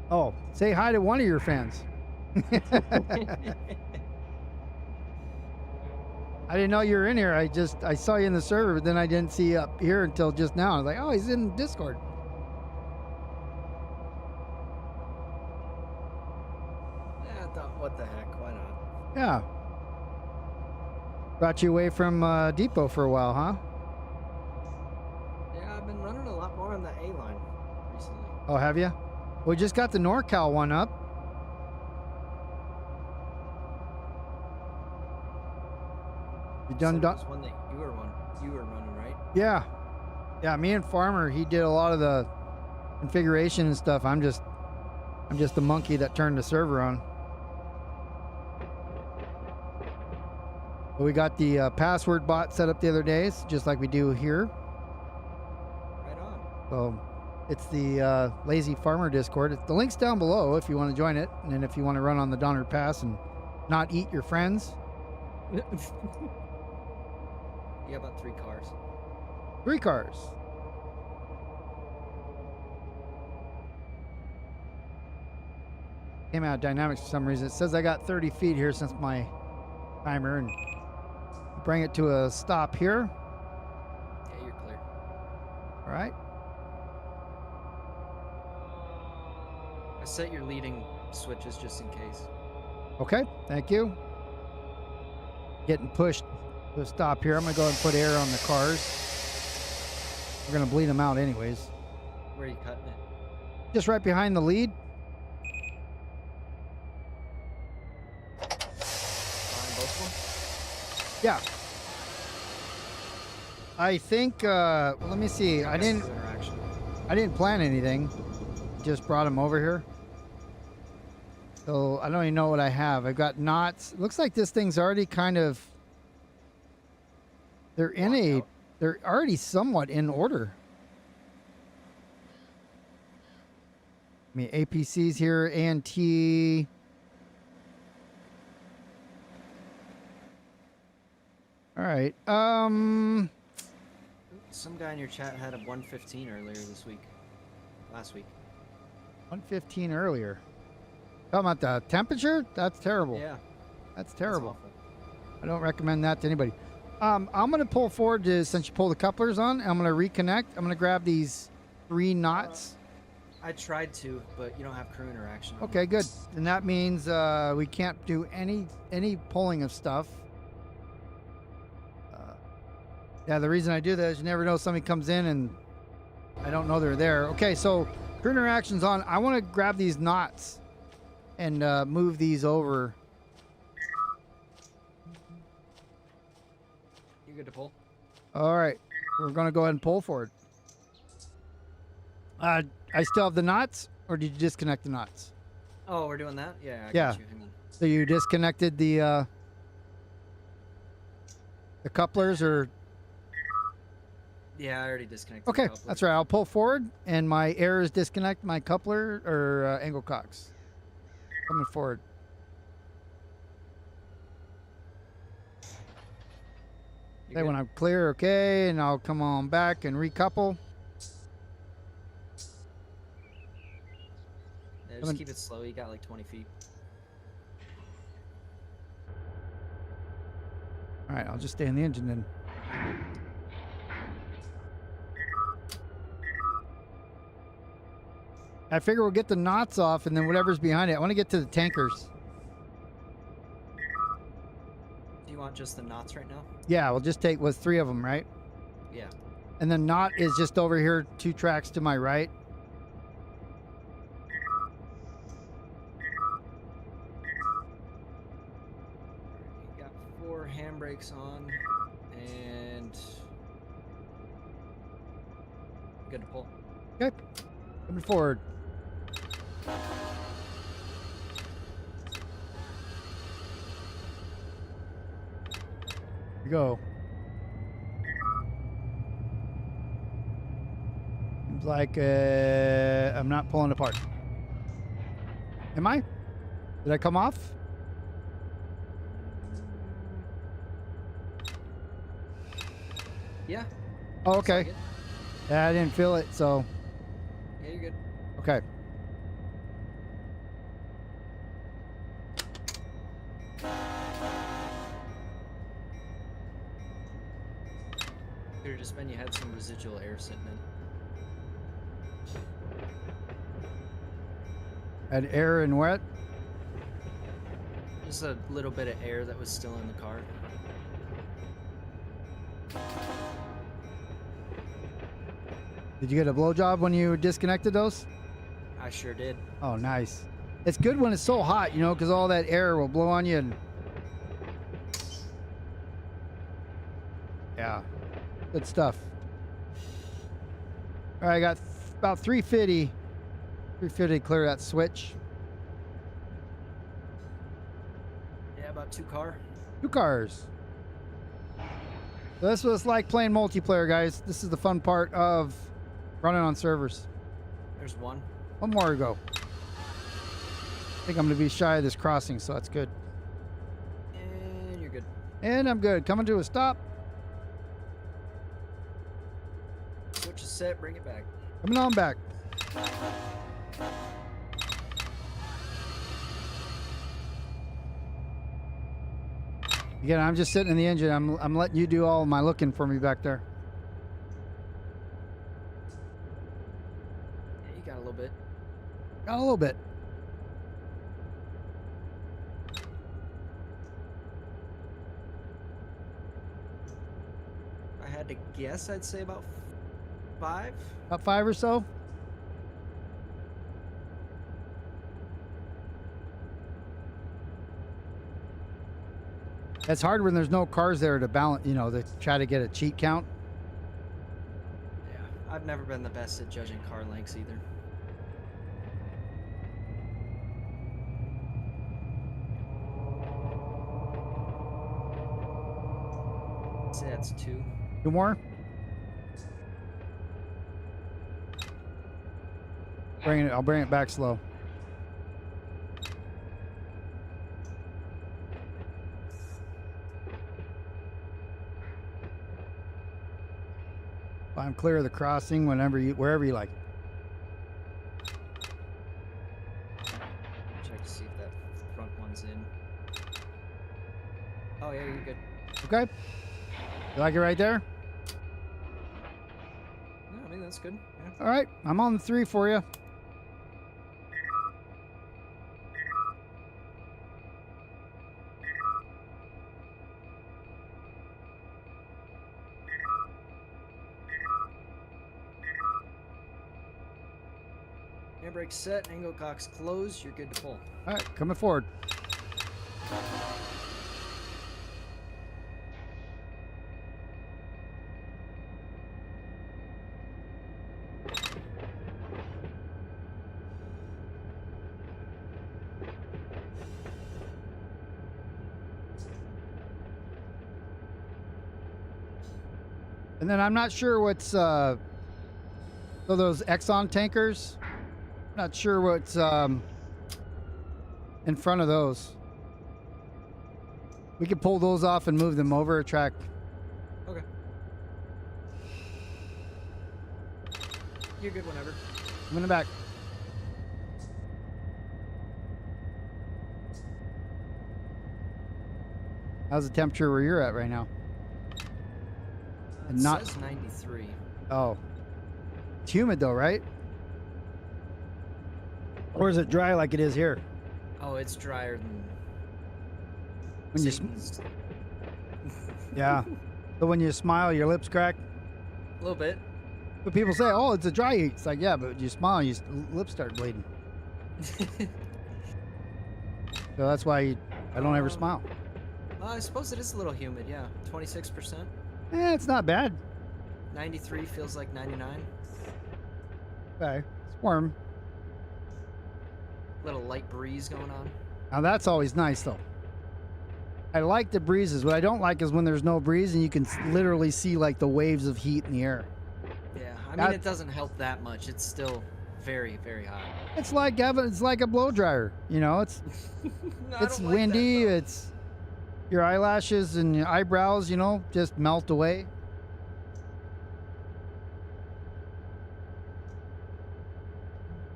Oh, say hi to one of your fans. I didn't know you were in here. I saw you in the server, but then I didn't see you up here until just now. I was like, oh, he's in Discord. Yeah, I thought, what the heck? Why not? Yeah. Brought you away from Depot for a while, huh? Yeah, I've been running a lot more on the A line recently. Oh, have you? We just got the NorCal one up. You done? It was one that you were running, right? Yeah. Yeah, me and Farmer, he did a lot of the configuration and stuff. I'm just the monkey that turned the server on. But we got the password bot set up the other days, just like we do here. Right on. So it's the Lazy Farmer Discord. The link's down below if you want to join it, and then if you want to run on the Donner Pass and not eat your friends. You got about 3 cars. 3 cars. Came out of dynamics for some reason. It says I got 30 feet here since my timer, and bring it to a stop here. Yeah, you're clear. All right. I set your leading switches just in case. Okay, thank you. Getting pushed to a stop here. I'm going to go ahead and put air on the cars. We're going to bleed them out anyways. Where are you cutting it? Just right behind the lead. Behind both of them? Yeah. I think, well, let me see. I didn't plan anything. Just brought them over here. So I don't even know what I have. I've got knots. Looks like this thing's already kind of, they're already somewhat in order. I mean, APC's here, ANT. All right. Some guy in your chat had a 115 earlier this week. Last week. 115 earlier. Talking about the temperature? That's terrible. Yeah. That's terrible. That's I don't recommend that to anybody. I'm going to pull forward to, since you pull the couplers on, I'm going to reconnect. I'm going to grab these 3 knots. I tried to, but you don't have crew interaction. Okay, good. And that means we can't do any pulling of stuff. Yeah, the reason I do that is you never know, somebody comes in and I don't know they're there. Okay, so crew interaction's on. I want to grab these knots and move these over. You good to pull? All right, we're going to go ahead and pull forward. I still have the knots, or did you disconnect the knots? Oh, we're doing that? Yeah, I Yeah. got you. Hang on. So you disconnected the The couplers are Yeah, I already disconnected. okay. The coupler. That's right. I'll pull forward, and my air is disconnect my coupler or angle cocks. Coming forward. You Say good? when I'm clear, okay, and I'll come on back and recouple. Yeah, just keep it slow. You got like 20 feet. All right, I'll just stay in the engine then. I figure we'll get the knots off, and then whatever's behind it. I want to get to the tankers. Do you want just the knots right now? Yeah, we'll just take was 3 of them, right? Yeah. And the knot is just over here, 2 tracks to my right. You got 4 handbrakes on, and good to pull. Okay, coming forward. Here we go. Seems like I'm not pulling apart. Am I? Did I come off? Yeah. Oh, Looks like okay. it. Yeah, I didn't feel it, so Yeah, you're good. okay. Could have just been you had some residual air sitting in. Had air and wet. Just a little bit of air that was still in the car. Did you get a blowjob when you disconnected those? I sure did. Oh, nice. It's good when it's so hot, you know, because all that air will blow on you. And yeah, good stuff. All right, I got about 350 to clear that switch. Yeah, about 2 car. 2 cars. So this was like playing multiplayer, guys. This is the fun part of running on servers. There's 1. One more to go. I think I'm going to be shy of this crossing, so that's good. And you're good. And I'm good. Coming to a stop. Switch is set, bring it back. Coming on back. Again, I'm just sitting in the engine. I'm letting you do all my looking for me back there. Yeah, you got a little bit. Got a little bit. I had to guess, I'd say about 5. About 5 or so. It's hard when there's no cars there to balance, you know, to try to get a cheat count. Yeah, I've never been the best at judging car lengths either. I'd say that's 2. 2 more. I'll bring it back slow. I'm clear of the crossing wherever you like. Check to see if that front one's in. Oh yeah, you're good. Okay. You like it right there? No, I mean that's good. Yeah. All right. I'm on the 3 for you. Handbrake set, angle cocks closed, you're good to pull. All right. Coming forward. And then I'm not sure what's so those Exxon tankers. Not sure what's in front of those. We could pull those off and move them over a track. Okay. You're good whenever. I'm in the back. How's the temperature where you're at right now? It Not says 93. Oh, it's humid though, right? Or is it dry like it is here? Oh, it's drier than When you Satan's. yeah. So when you smile, your lips crack. A little bit. But people say, "Oh, it's a dry heat." It's like, yeah, but when you smile, your lips start bleeding. So that's why I don't ever smile. I suppose it is a little humid, yeah. 26%. It's not bad. 93 feels like 99. Okay, it's warm. Little light breeze going on. Now that's always nice though. I like the breezes. What I don't like is when there's no breeze and you can literally see like the waves of heat in the air. Yeah, I mean it doesn't help that much. It's still very, very hot. It's like a blow dryer. You know, it's No, I it's don't like windy. that, though. It's your eyelashes and your eyebrows. You know, just melt away.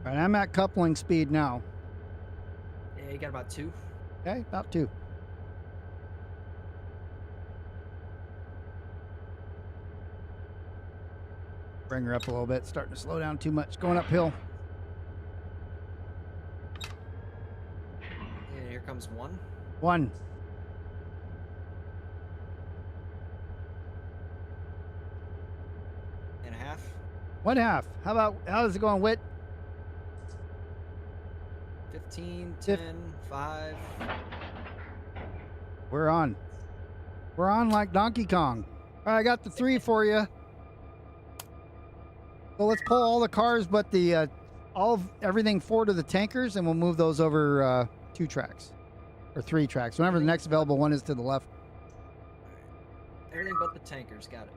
All right, I'm at coupling speed now. Yeah, you got about 2. Okay, about 2. Bring her up a little bit. Starting to slow down too much. Going uphill. And here comes 1. 1. And a half. 1/2. How's it going, Wit? 15, 10, 5. We're on. We're on like Donkey Kong. All right, I got the 3 for you. So let's pull all the cars, but the everything 4 to the tankers, and we'll move those over 2 tracks or 3 tracks. Whenever the next available one is to the left. Everything but the tankers. Got it.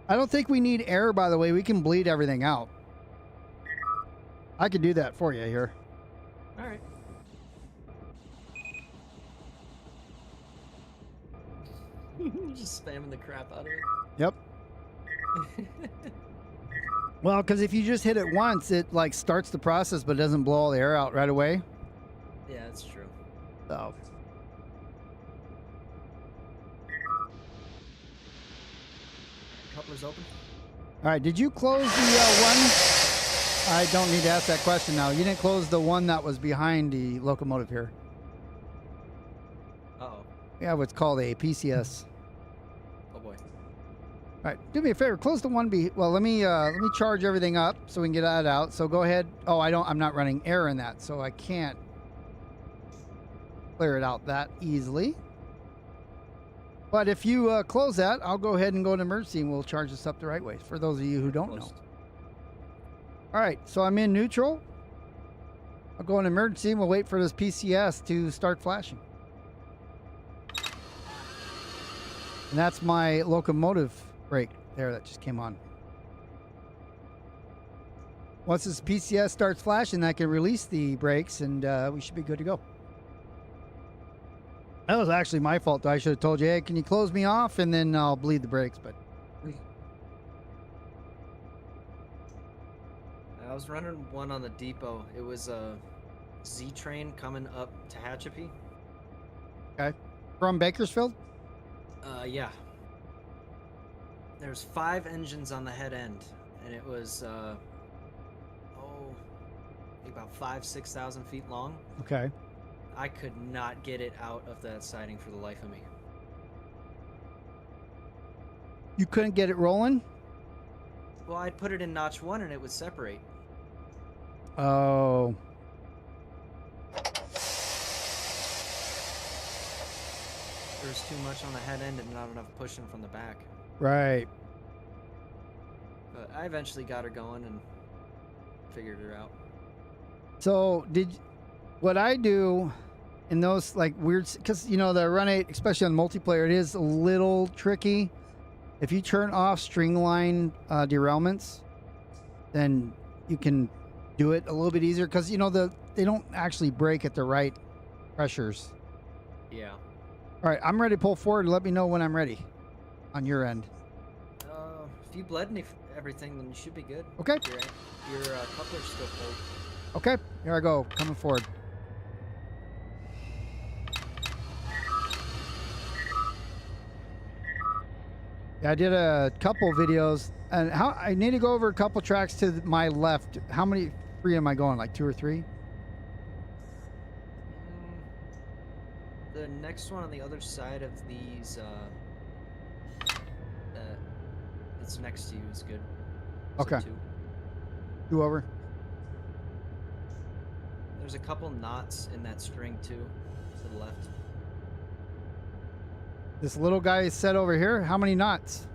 I don't think we need air, by the way. We can bleed everything out. I could do that for you here. All right. Just spamming the crap out of it. Yep. Well, because if you just hit it once, it like starts the process, but it doesn't blow all the air out right away. Yeah, that's true. So. Coupler's open. All right, did you close the one? I don't need to ask that question now. You didn't close the one that was behind the locomotive here. Uh-oh. We have what's called a PCS. Oh boy. All right, do me a favor. Close the one. Well, let me charge everything up so we can get that out. So go ahead. Oh, I'm not running air in that, so I can't clear it out that easily. But if you close that, I'll go ahead and go to emergency, and we'll charge this up the right way. For those of you who don't know. All right, so I'm in neutral. I'll go in emergency, and we'll wait for this PCS to start flashing. And that's my locomotive brake there that just came on. Once this PCS starts flashing, I can release the brakes, and we should be good to go. That was actually my fault. I should have told you, hey, can you close me off, and then I'll bleed the brakes. But I was running one on the depot. It was a Z train coming up to Tehachapi. okay, from Bakersfield. Yeah. There's 5 engines on the head end, and it was about 5,000-6,000 feet long. Okay. I could not get it out of that siding for the life of me. You couldn't get it rolling? Well, I'd put it in notch 1 and it would separate. Oh. There was too much on the head end and not enough pushing from the back. Right. But I eventually got her going and figured her out. So what I do in those like weird, because you know the Run8, especially on multiplayer, it is a little tricky. If you turn off string line derailments, then you can do it a little bit easier because, you know, they don't actually break at the right pressures. Yeah. All right, I'm ready to pull forward. Let me know when I'm ready on your end. If you bled everything, then you should be good. Okay. Your coupler's still full. Okay, here I go, coming forward. Yeah, I did a couple videos, and I need to go over a couple tracks to my left. How many free am I going? Like 2 or 3? The next one on the other side of these, it's next to you is good. So Okay. 2. 2 over. There's a couple knots in that string too, to the left. This little guy is set over here. How many knots?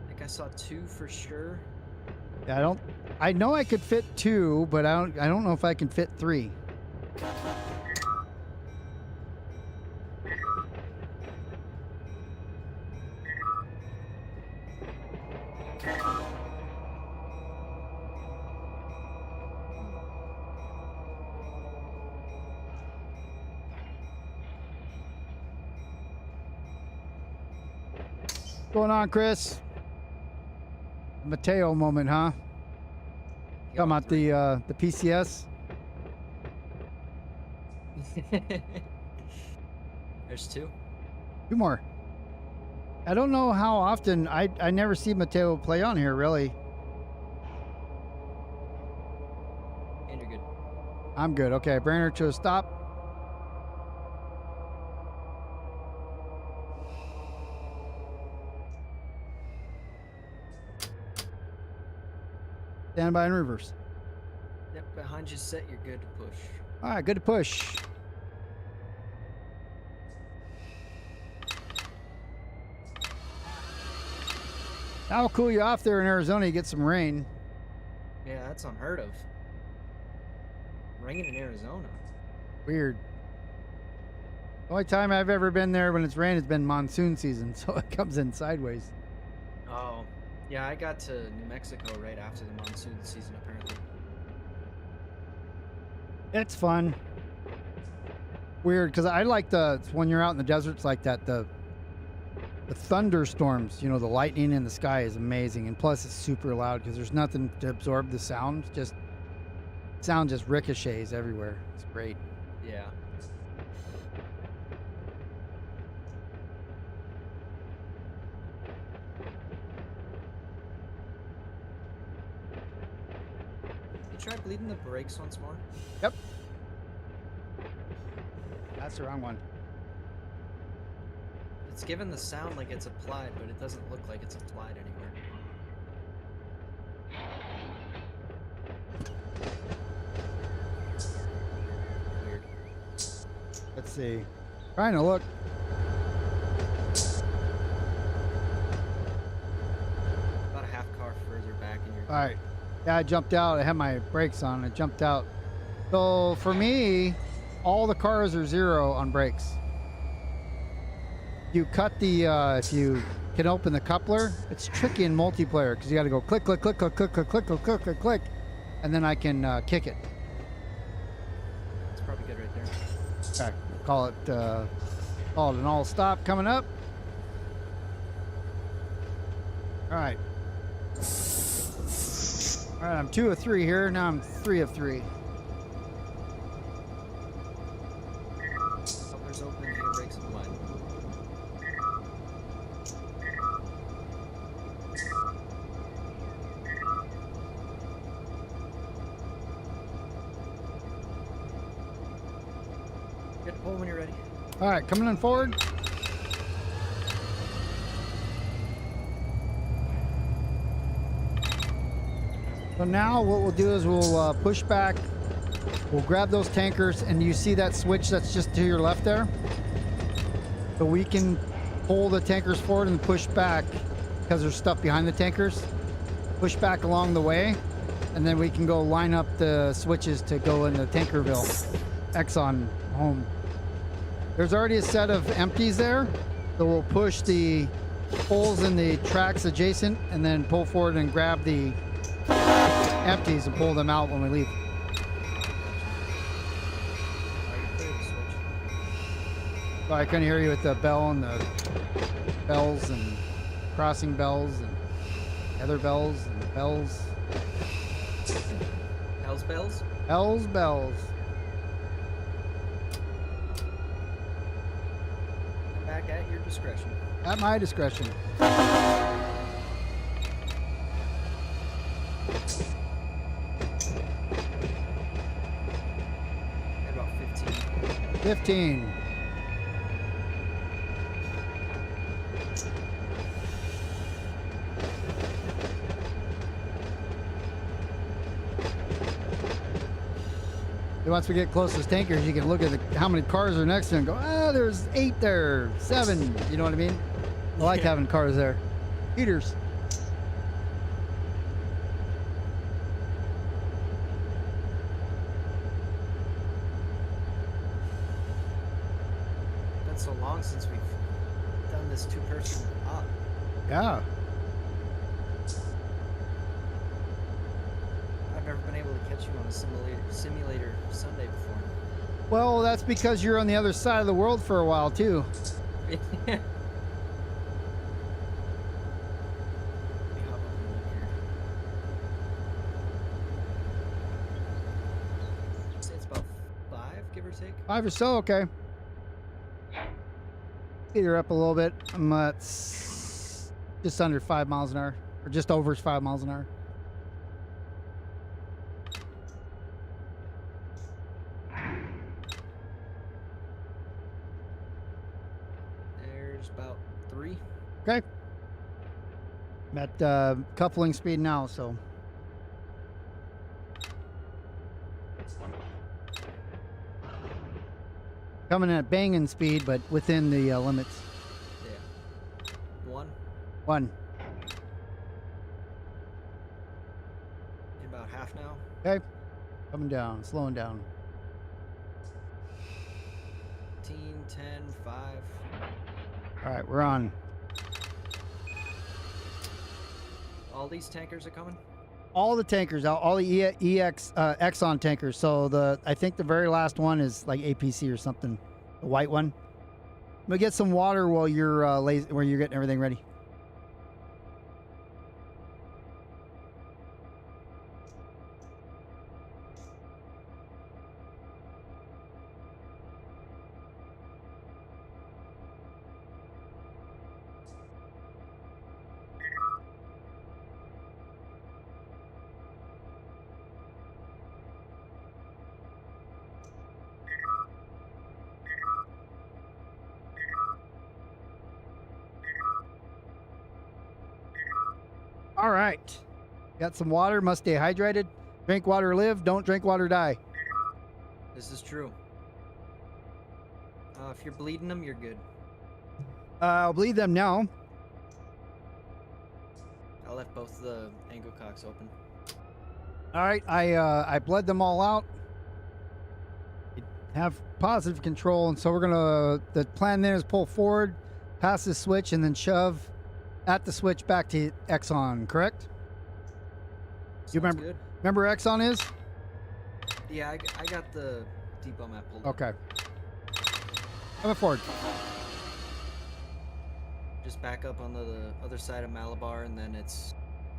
I think I saw 2 for sure. Yeah, I know I could fit 2, but I don't know if I can fit 3. What's going on, Chris? Mateo moment, huh? Talking about the PCS. There's 2. 2 more. I don't know how often. I never see Mateo play on here, really. And you're good. I'm good. Okay, bring her to a stop. Stand by in reverse. Yep, behind you set, you're good to push. All right, good to push. That'll cool you off there in Arizona. You get some rain. Yeah, that's unheard of. Raining in Arizona. Weird. The only time I've ever been there when it's rained has been monsoon season, so it comes in sideways. Oh, yeah, I got to New Mexico right after the monsoon season, apparently. It's fun. Weird, because I like when you're out in the deserts like that, the thunderstorms, you know, the lightning in the sky is amazing. And plus it's super loud because there's nothing to absorb the sound. Sound just ricochets everywhere. It's great. Yeah. You try bleeding the brakes once more? Yep. That's the wrong one. It's given the sound like it's applied, but it doesn't look like it's applied anywhere. Weird. Let's see. Trying to look. About a half car further back and you're... All right. Yeah, I jumped out. I had my brakes on. I jumped out. So for me, all the cars are 0 on brakes. You cut the, if you can open the coupler, it's tricky in multiplayer because you got to go click, click, click, click, click, click, click, click, click, click, click, and then I can kick it. It's probably good right there. Okay, call it an all stop coming up. All right. All right, I'm 2 of 3 here. Now I'm 3 of 3. Coupler's open, handbrakes applied. Good to pull when you're ready. All right, coming in forward. So now what we'll do is we'll push back. We'll grab those tankers, and you see that switch that's just to your left there? So we can pull the tankers forward and push back because there's stuff behind the tankers. Push back along the way, and then we can go line up the switches to go into Tankerville, Exxon home. There's already a set of empties there, So we'll push the holes in the tracks adjacent and then pull forward and grab the empties and pull them out when we leave. So I couldn't hear you with the bell and the bells and crossing bells and other bells and bells. Hell's bells? Hell's bells. Come back at your discretion. At my discretion. At about 15. 15. Once we get close to tankers, you can look at how many cars are next to them and go, ah, there's 8 there, 7. You know what I mean? I like having cars there. Heaters. Been so long since we've done this 2-person op. Yeah. I've never been able to catch you on a simulator Sunday before. Well, that's because you're on the other side of the world for a while, too. Yeah. It's about 5, give or take. 5 or so, okay. Speed her up a little bit. I'm at just under 5 miles an hour, or just over 5 miles an hour. There's about 3. Okay. I'm at coupling speed now, so. Coming at banging speed, but within the limits. Yeah. 1. 1. In about half now. Okay. Coming down, slowing down. 15, 10, 5. All right, we're on. All these tankers are coming? All the tankers, all the Exxon tankers. So I think the very last one is like APC or something, the white one. But get some water while you're where you're getting everything ready. All right. Got some water. Must stay hydrated. Drink water, live. Don't drink water, die. This is true. If you're bleeding them, you're good. I'll bleed them now. I left both the angle cocks open. All right. I bled them all out. Have positive control, and so the plan there is pull forward, pass the switch, and then shove at the switch back to Exxon, correct? You Sounds remember? good. Remember where Exxon is? Yeah, I got the depot map pulled up. Okay. Coming forward. Just back up on the other side of Malabar, and then it's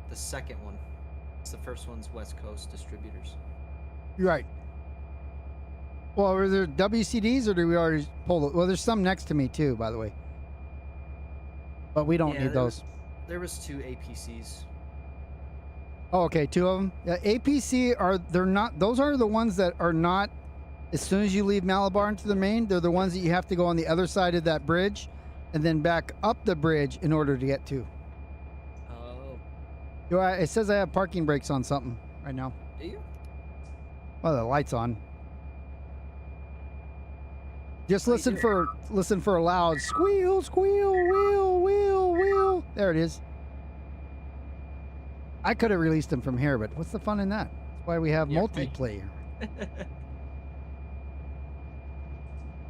the second one. It's the first one's West Coast distributors. You're right. Well, are there WCDs or do we already pull it? Well, there's some next to me too, by the way. But we don't Yeah, need those. There was 2 APCs. Oh, okay, 2 of them. Yeah, APC those are the ones that are not as soon as you leave Malabar into the main. They're the ones that you have to go on the other side of that bridge and then back up the bridge in order to get to. Oh. It says I have parking brakes on something right now. Do you? Well, the light's on. Just Oh, you listen do. for a loud squeal, squeal, wheel, wheel, wheel. There it is. I could have released them from here, but what's the fun in that? That's why we have Yeah, multiplayer.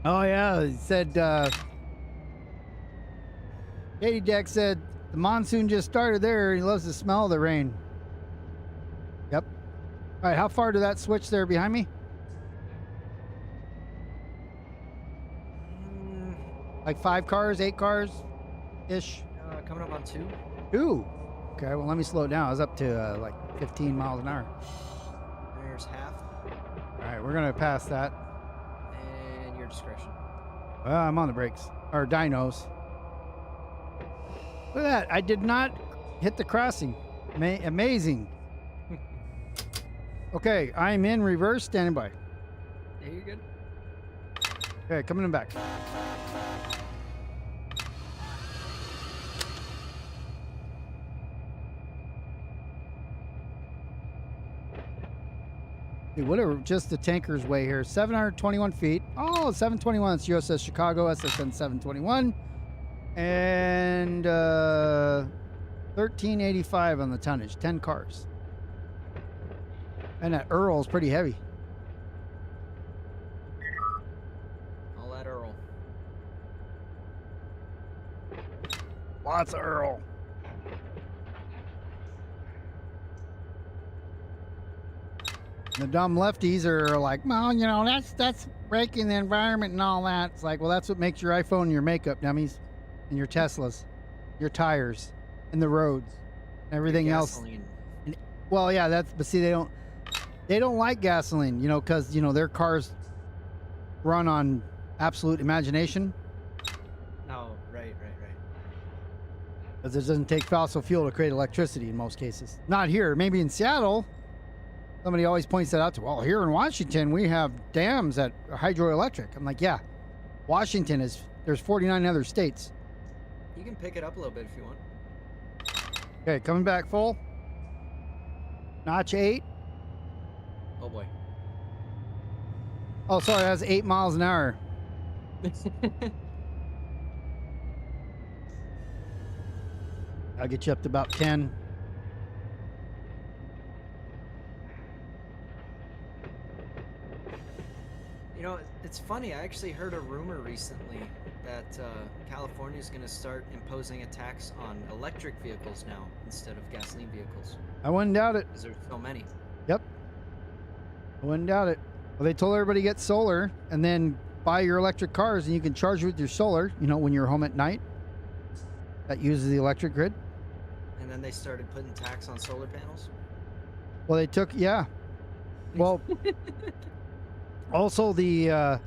Oh yeah, he said Katie Deck said the monsoon just started there. He loves the smell of the rain. Yep. All right, how far did that switch there behind me? Like 5 cars, 8 cars ish? Coming up on 2. 2. Okay, well, let me slow it down. I was up to like 15 miles an hour. There's half. All right, we're going to pass that. And your discretion. Well, I'm on the brakes. Or dynos. Look at that. I did not hit the crossing. Amazing. Okay, I'm in reverse, standing by. Yeah, you're good. Okay, coming back. Dude, whatever, just the tanker's way here. 721 feet. Oh, 721. It's USS Chicago, SSN 721. And 1385 on the tonnage. 10 cars. And that Earl's pretty heavy. All that Earl. Lots of Earl. The dumb lefties are like, well, you know, that's breaking the environment and all that. It's like, well, that's what makes your iPhone and your makeup, dummies, and your Teslas, your tires, and the roads, everything else. And, well, yeah, but see, they don't like gasoline, you know, because, you know, their cars run on absolute imagination. No, right. Because it doesn't take fossil fuel to create electricity in most cases. Not here. Maybe in Seattle. Somebody always points that out to, well, here in Washington, we have dams that are hydroelectric. I'm like, yeah, Washington there's 49 other states. You can pick it up a little bit if you want. Okay, coming back full. Notch 8. Oh boy. Oh, sorry, that's 8 miles an hour. I'll get you up to about 10. You know, it's funny. I actually heard a rumor recently that California is going to start imposing a tax on electric vehicles now instead of gasoline vehicles. I wouldn't doubt it. Because there's so many. Yep. I wouldn't doubt it. Well, they told everybody to get solar and then buy your electric cars and you can charge with your solar, you know, when you're home at night. That uses the electric grid. And then they started putting tax on solar panels. Well, they took, yeah. Well, also the...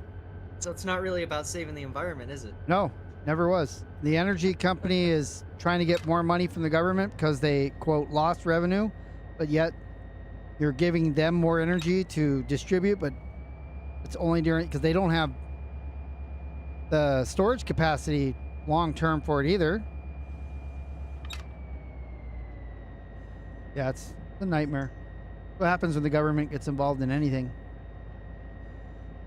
So it's not really about saving the environment, is it? No, never was. The energy company is trying to get more money from the government because they, quote, lost revenue, but yet you're giving them more energy to distribute, but it's only during, because they don't have the storage capacity long term for it either. Yeah, it's a nightmare. What happens when the government gets involved in anything?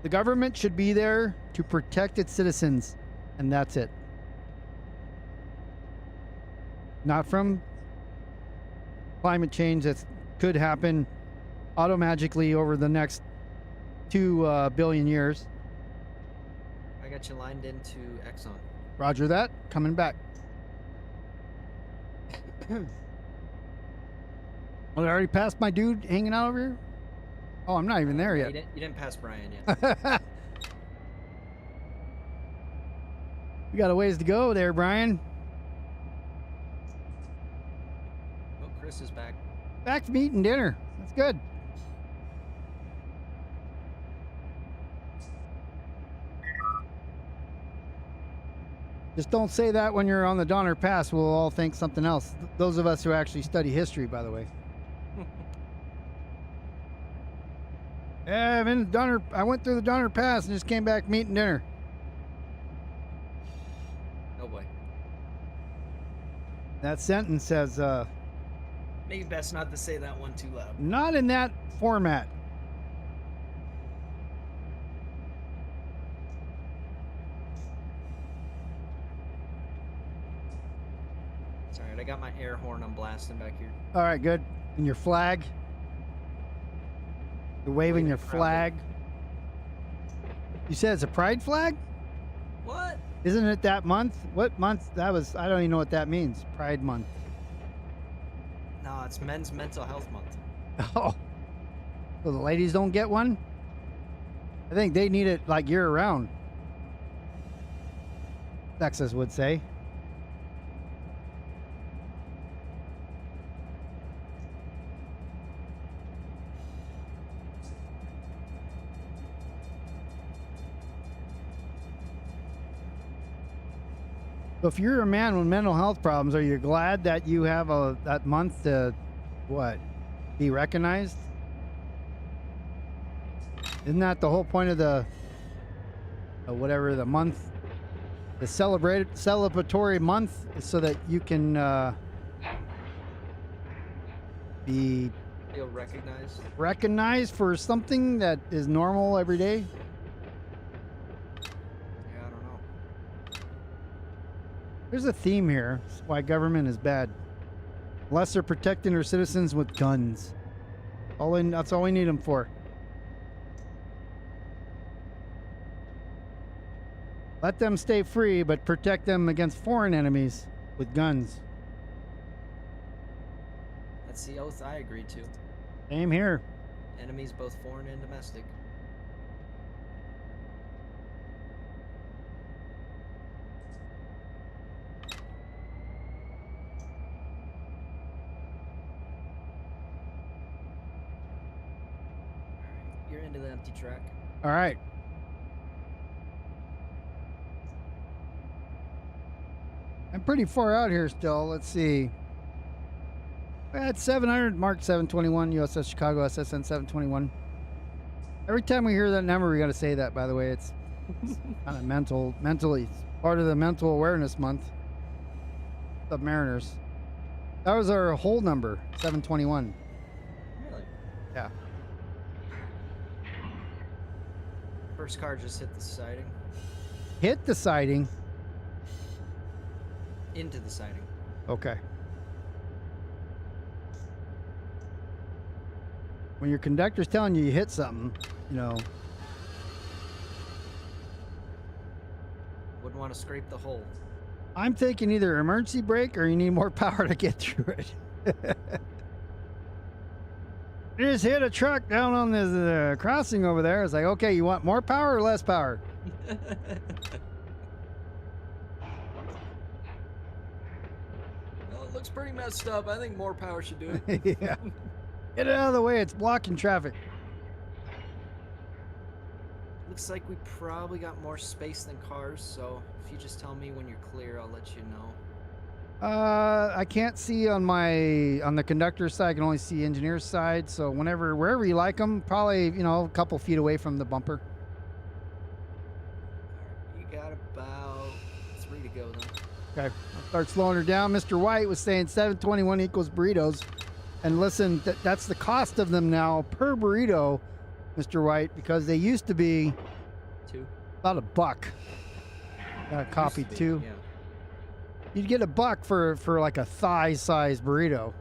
The government should be there to protect its citizens, and that's it. Not from climate change that could happen automagically over the next 2 billion years. I got you lined into Exxon. Roger that. Coming back. Well, I already passed my dude hanging out over here? Oh, I'm not even there yet. You didn't pass Brian yet. We got a ways to go there, Brian. Oh, Chris is back. Back from eating dinner. That's good. Just don't say that when you're on the Donner Pass. We'll all think something else. Those of us who actually study history, by the way. Yeah, I'm in Donner. I went through the Donner Pass and just came back from eating dinner. Oh boy. That sentence says, Maybe best not to say that one too loud. not in that format. It's alright, I got my air horn on blasting back here. All right, good. And your flag. You're waving your Proudly. flag. You said it's a pride flag? What? Isn't it that month? What month? That was, I don't even know what that means. Pride month. No, it's Men's Mental Health Month. Oh. So the ladies don't get one? I think they need it like year round. Texas would say. So if you're a man with mental health problems, are you glad that you have that month to what? Be recognized? Isn't that the whole point of the whatever the month, the celebratory month, is so that you can be Feel recognized. recognized for something that is normal every day? Yeah, I don't know. There's a theme here. It's why government is bad. Unless they're protecting their citizens with guns. That's all we need them for. Let them stay free, but protect them against foreign enemies with guns. That's the oath I agreed to. Same here. Enemies both foreign and domestic. You're into the empty track. All right. I'm pretty far out here still. Let's see. At 700, Mark 721, USS Chicago, SSN 721. Every time we hear that number, we got to say that, by the way. It's kind of mentally. It's part of the mental awareness month. Submariners. That was our whole number, 721. Really? Yeah. First car just hit the siding. Hit the siding. Into the siding. Okay. When your conductor's telling you hit something, you know. Wouldn't want to scrape the hole. I'm thinking either emergency brake or you need more power to get through it. You just hit a truck down on this crossing over there. It's like, okay, you want more power or less power? Well, it looks pretty messed up. I think more power should do it. Yeah. Get it out of the way. It's blocking traffic. Looks like we probably got more space than cars, so if you just tell me when you're clear, I'll let you know. I can't see on the conductor's side. I can only see engineer's side. So wherever you like them, probably, a couple feet away from the bumper. Alright, you got about 3 to go then. Okay, I'll start slowing her down. Mr. White was saying 721 equals burritos. And listen, that's the cost of them now per burrito, Mr. White, because they used to be 2. about $1. Got a copy too. Yeah. You'd get $1 for like a thigh-sized burrito.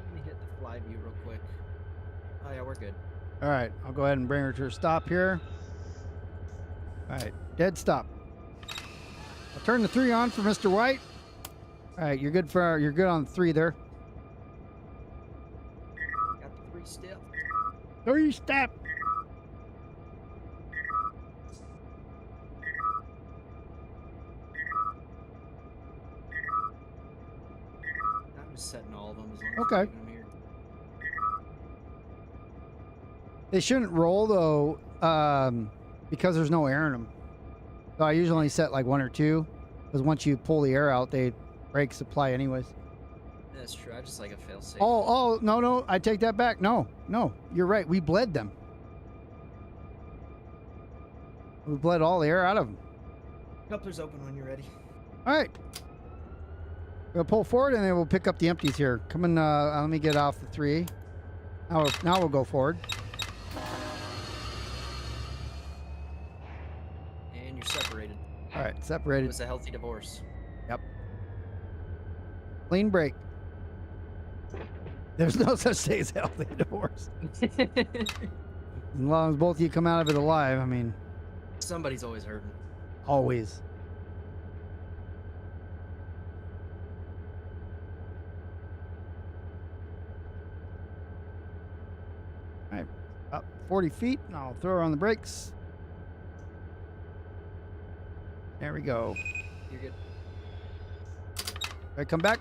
Let me hit the fly view real quick. Oh yeah, we're good. All right, I'll go ahead and bring her to a stop here. All right, dead stop. I'll turn the 3 on for Mr. White. All right, you're good on 3 there. Got the 3 step. 3 step. I'm just setting all of them as long as Okay. I'm leaving them here. They shouldn't roll though, because there's no air in them. So I usually only set like 1 or 2, because once you pull the air out, they break supply anyways. That's true. I just like a fail-safe. Oh, no, I take that back. No, you're right. We bled them. We bled all the air out of them. Coupler's open when you're ready. All right. We'll pull forward and then we'll pick up the empties here. Come in, let me get off the 3. Now we'll go forward. And you're separated. All right, It separated. was a healthy divorce. Yep. Clean break. There's no such thing as healthy divorce. As long as both of you come out of it alive, I mean, Somebody's always hurting. always. All right, up 40 feet, and I'll throw her on the brakes. There we go. You're good. All right, come back.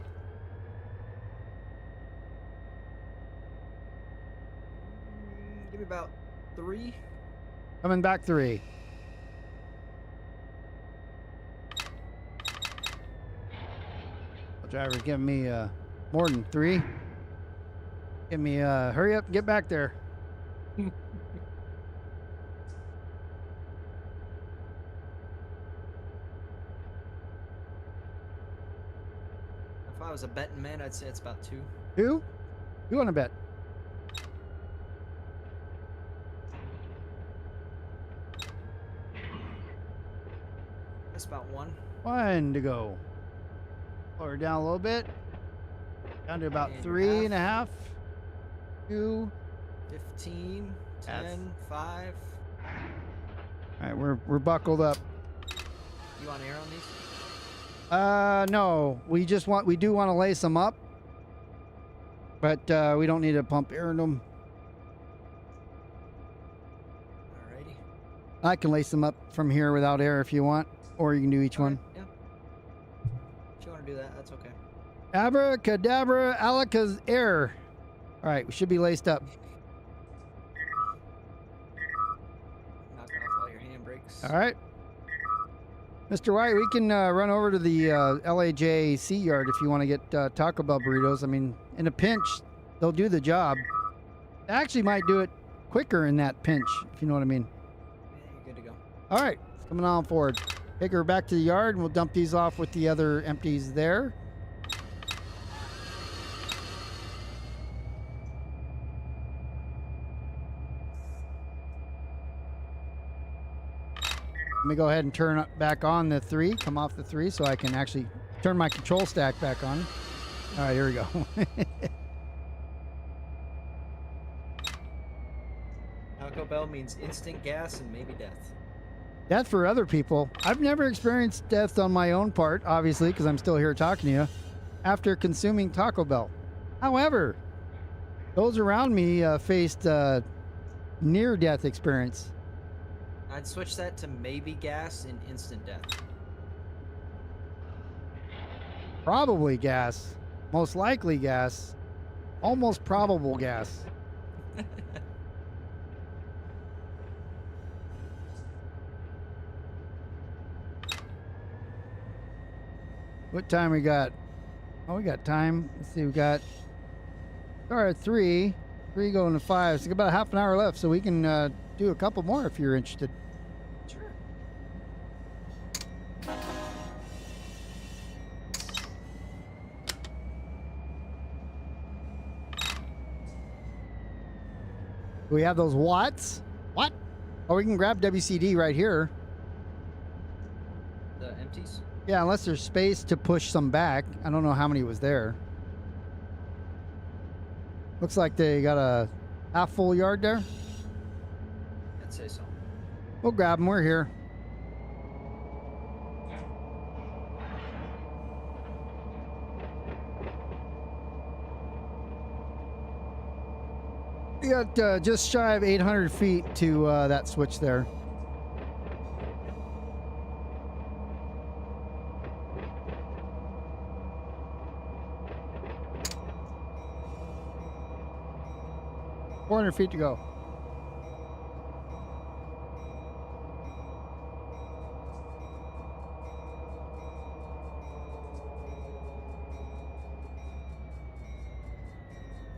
Give me about 3. Coming back 3. The driver's giving me more than 3. Give me hurry up and get back there. If I was a betting man, I'd say it's about 2. 2? You want to bet? That's about 1. 1 to go. Lower down a little bit. Down to about And 3.5. 2. 15, That's- 10, 5. All right, we're buckled up. You want air on these? No, we do want to lace them up, but we don't need to pump air in them. Alrighty. I can lace them up from here without air if you want, or you can do each one. Yeah. If you want to do that, that's okay. Abracadabra, alakaz air. All right, we should be laced up. Knock off all your handbrakes. All right. Mr. White, we can run over to the LAC yard if you want to get Taco Bell burritos. I mean, in a pinch, they'll do the job. They actually might do it quicker in that pinch, if you know what I mean. Yeah, you're good to go. All right, coming on forward. Take her back to the yard, and we'll dump these off with the other empties there. Let me go ahead and turn back on the 3, come off the 3 so I can actually turn my control stack back on. All right, here we go. Taco Bell means instant gas and maybe death. Death for other people. I've never experienced death on my own part, obviously, because I'm still here talking to you, after consuming Taco Bell. However, those around me faced near-death experience. I'd switch that to maybe gas and instant death. Probably gas. Most likely gas. Almost probable gas. What time we got? Oh, we got time. Let's see, we got start at 3 going to 5. So about half an hour left, so we can do a couple more if you're interested. Sure. Do we have those watts? What? Oh, we can grab WCD right here. The empties? Yeah, unless there's space to push some back. I don't know how many was there. Looks like they got a half full yard there. I'd say so. We'll grab them. We're here. We got just shy of 800 feet to that switch there. $400 to go.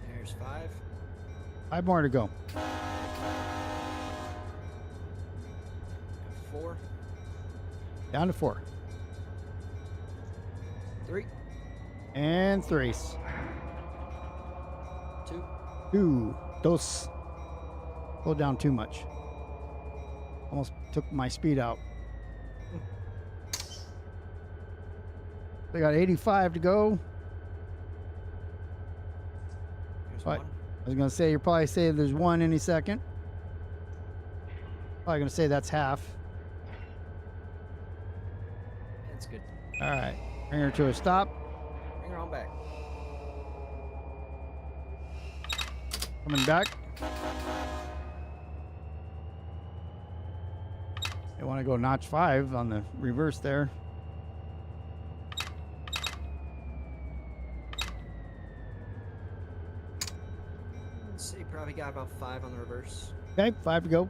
There's 5. 5 more to go. 4. Down to 4. 3. And 3. 2. 2. Those slowed down too much. Almost took my speed out. They got 85 to go. There's What? 1. I was going to say, you'll probably say there's 1 any second. Probably gonna say that's half. That's good. All right, bring her to a stop. Bring her on back. Coming back. They want to go notch 5 on the reverse there. So you probably got about 5 on the reverse. Okay, 5 to go.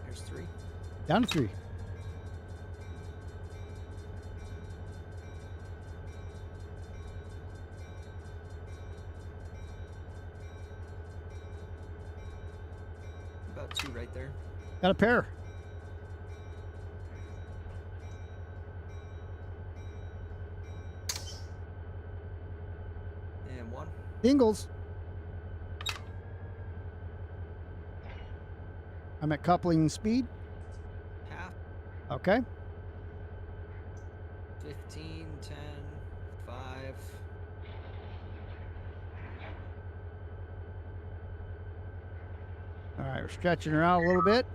There's 3. Down to 3. About 2 right there. Got a pair. And 1. Singles. I'm at coupling speed. Half. Okay. 15, 10, 5. All right, we're stretching her out a little bit.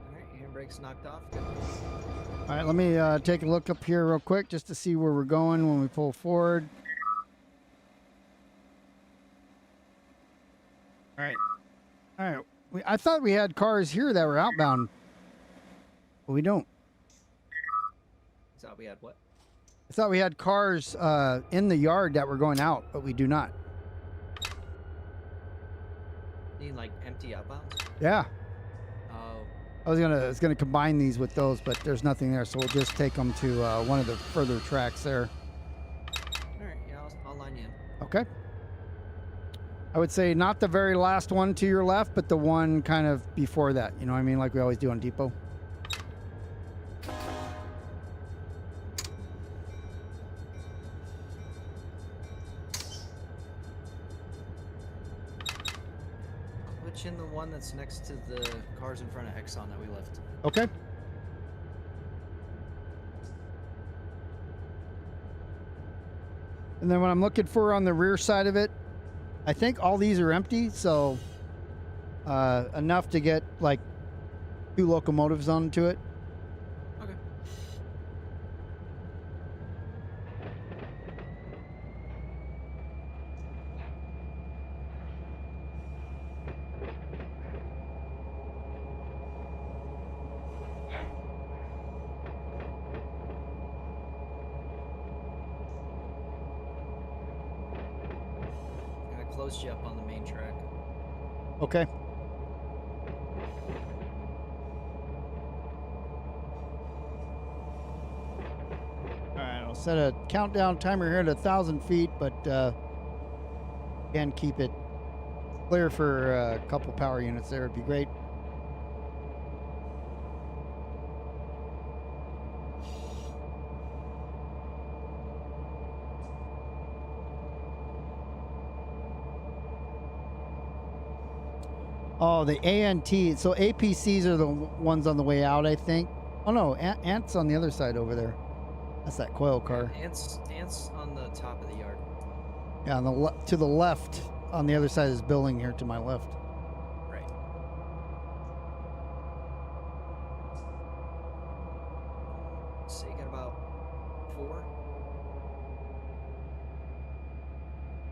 Alright, handbrake's knocked off. Good. All right, let me take a look up here real quick just to see where we're going when we pull forward. All right. All right. I thought we had cars here that were outbound, but we don't. Thought we had what? I thought we had cars in the yard that were going out, but we do not. Need like empty outbounds? Yeah. Oh. I was gonna combine these with those, but there's nothing there, so we'll just take them to one of the further tracks there. Alright, yeah, I'll line you in. Okay. I would say not the very last one to your left, but the one kind of before that. You know what I mean? Like we always do on depot. Put you in the one that's next to the cars in front of Exxon that we left. Okay. And then what I'm looking for on the rear side of it, I think all these are empty, so enough to get like 2 locomotives onto it. Okay. I closed you up on the main track. Okay. All right, I'll set a countdown timer here at 1,000 feet, but again, keep it clear for a couple power units there. It'd be great. Oh, the ANT. So APCs are the ones on the way out, I think. Oh no, Ant's on the other side over there. That's that coil car. Ants on the top of the yard. Yeah, on the to the left, on the other side of this building here to my left. Right. So you got about 4?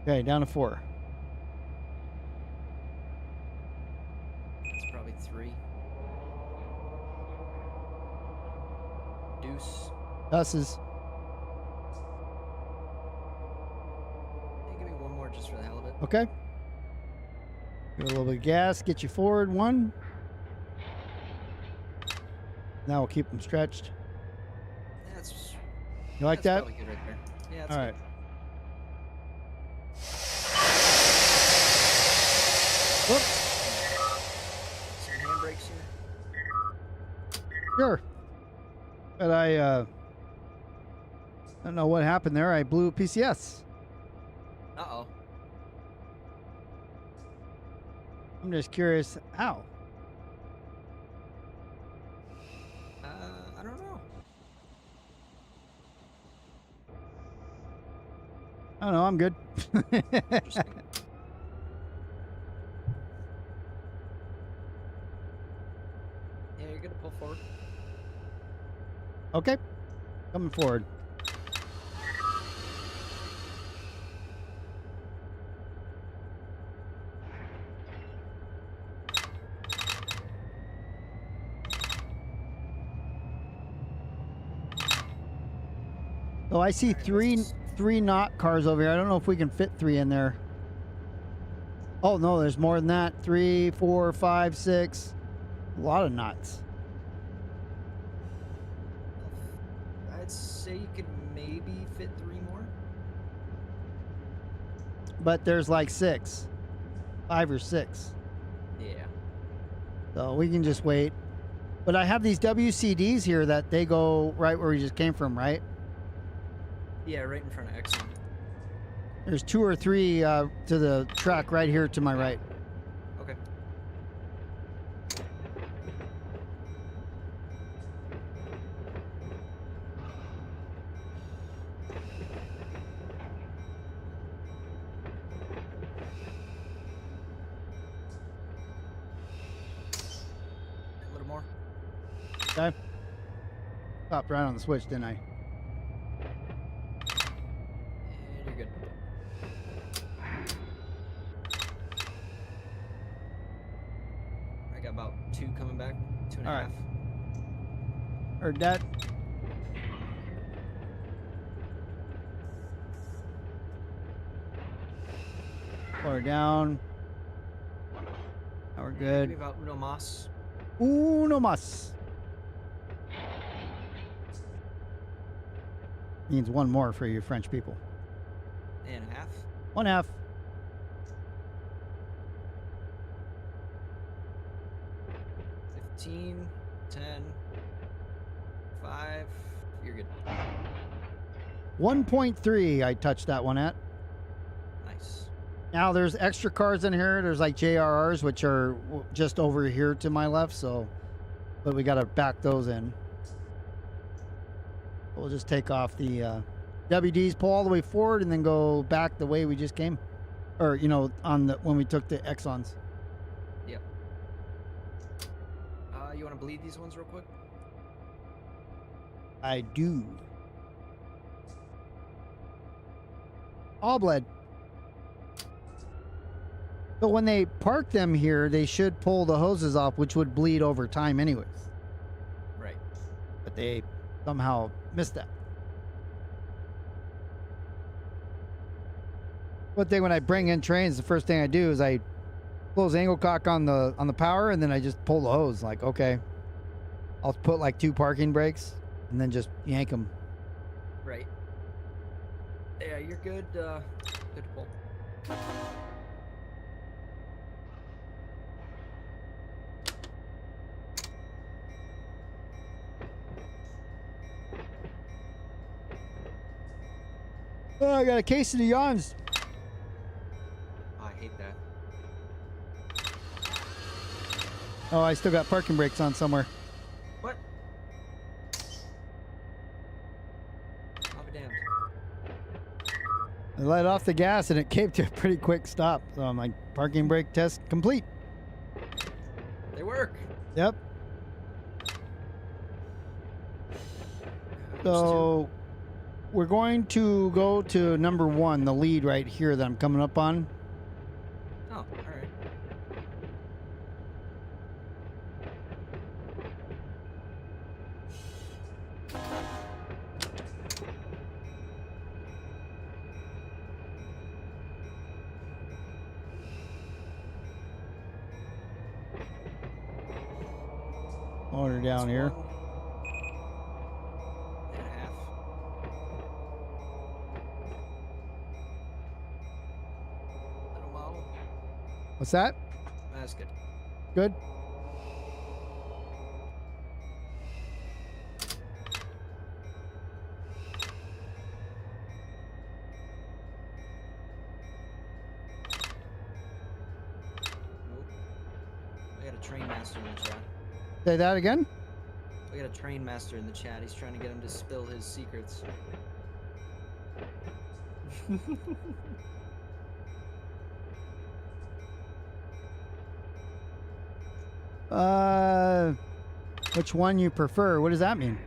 Okay, down to 4. It's probably 3. Deuce. Buses. Hey, give me one more just for the hell of it. Okay. Give it a little bit of gas, get you forward 1. Now we'll keep them stretched. That's You like that's that? probably good right there. Yeah, that's All right. Whoops. Some handbrakes here. Sure. But I don't know what happened there. I blew a PCS. Uh-oh. I'm just curious how. I don't know. I'm good. Interesting. Yeah, you're gonna pull forward. Okay. Coming forward. So I see Alright, three knot cars over here. I don't know if we can fit 3 in there. Oh no, there's more than that. 3, 4, 5, 6. A lot of knots. I'd say you could maybe fit 3 more. But there's like 6. 5 or 6. Yeah. So we can just wait. But I have these WCDs here that they go right where we just came from, right? Yeah, right in front of Exxon. There's 2 or 3 to the track right here to my right. Okay. A little more. Okay. Stopped right on the switch, didn't I? And you're good. I got about 2 coming back. 2.5. All right. Heard that. Lower down. Now we're good. Maybe about Uno Mas. Uno más. Means 1 more for you French people. And a half. 1/2. $15, 10, 5. You're good. 1.3 I touched that one at. Nice. Now there's extra cars in here. There's like JRRs, which are just over here to my left. So, but we got to back those in. We'll just take off the WDs, pull all the way forward, and then go back the way we just came, or you know, on the when we took the Exxons. Yep. You want to bleed these ones real quick? I do. All bled. So when they park them here, they should pull the hoses off, which would bleed over time anyways. Right. But they somehow missed that. One thing when I bring in trains, the first thing I do is I close angle cock on the power, and then I just pull the hose. Like, okay, I'll put like 2 parking brakes, and then just yank them. Right. Yeah, you're good. Good to pull. Oh, I got a case of the yawns. Oh, I hate that. Oh, I still got parking brakes on somewhere. What? I'll be damned. I let off the gas and it came to a pretty quick stop. So I'm like, parking brake test complete. They work. Yep. So we're going to go to number 1, the lead right here that I'm coming up on. Oh, all right. Motor down here. 1.5. Little model. What's that? That's good. Good. Nope. We got a train master in the chat. Say that again. We got a train master in the chat. He's trying to get him to spill his secrets. Which one you prefer? What does that mean?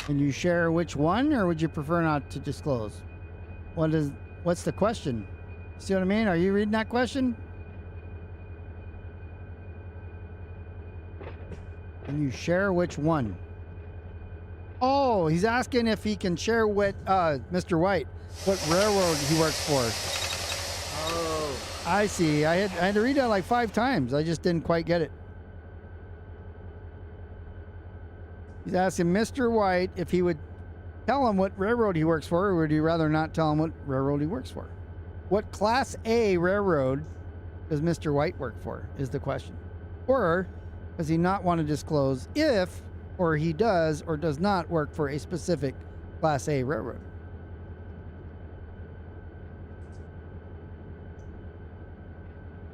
Can you share which one, or would you prefer not to disclose? What's the question? See what I mean? Are you reading that question? Can you share which one? Oh, he's asking if he can share what Mr. White, what railroad he works for. Oh. I see. I had to read that like 5 times. I just didn't quite get it. He's asking Mr. White if he would tell him what railroad he works for, or would he rather not tell him what railroad he works for? What Class A railroad does Mr. White work for, is the question. Or does he not want to disclose if, or he does or does not work for a specific Class A railroad?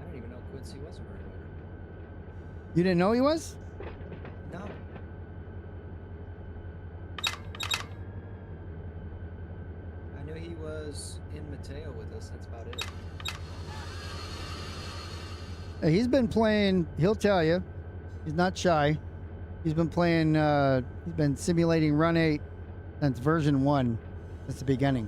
I don't even know Quincy was a railroader. You didn't know he was? No. I knew he was in Mateo with us. That's about it. He's been playing, he'll tell you. He's not shy. He's been playing, he's been simulating Run 8 since version 1, since the beginning.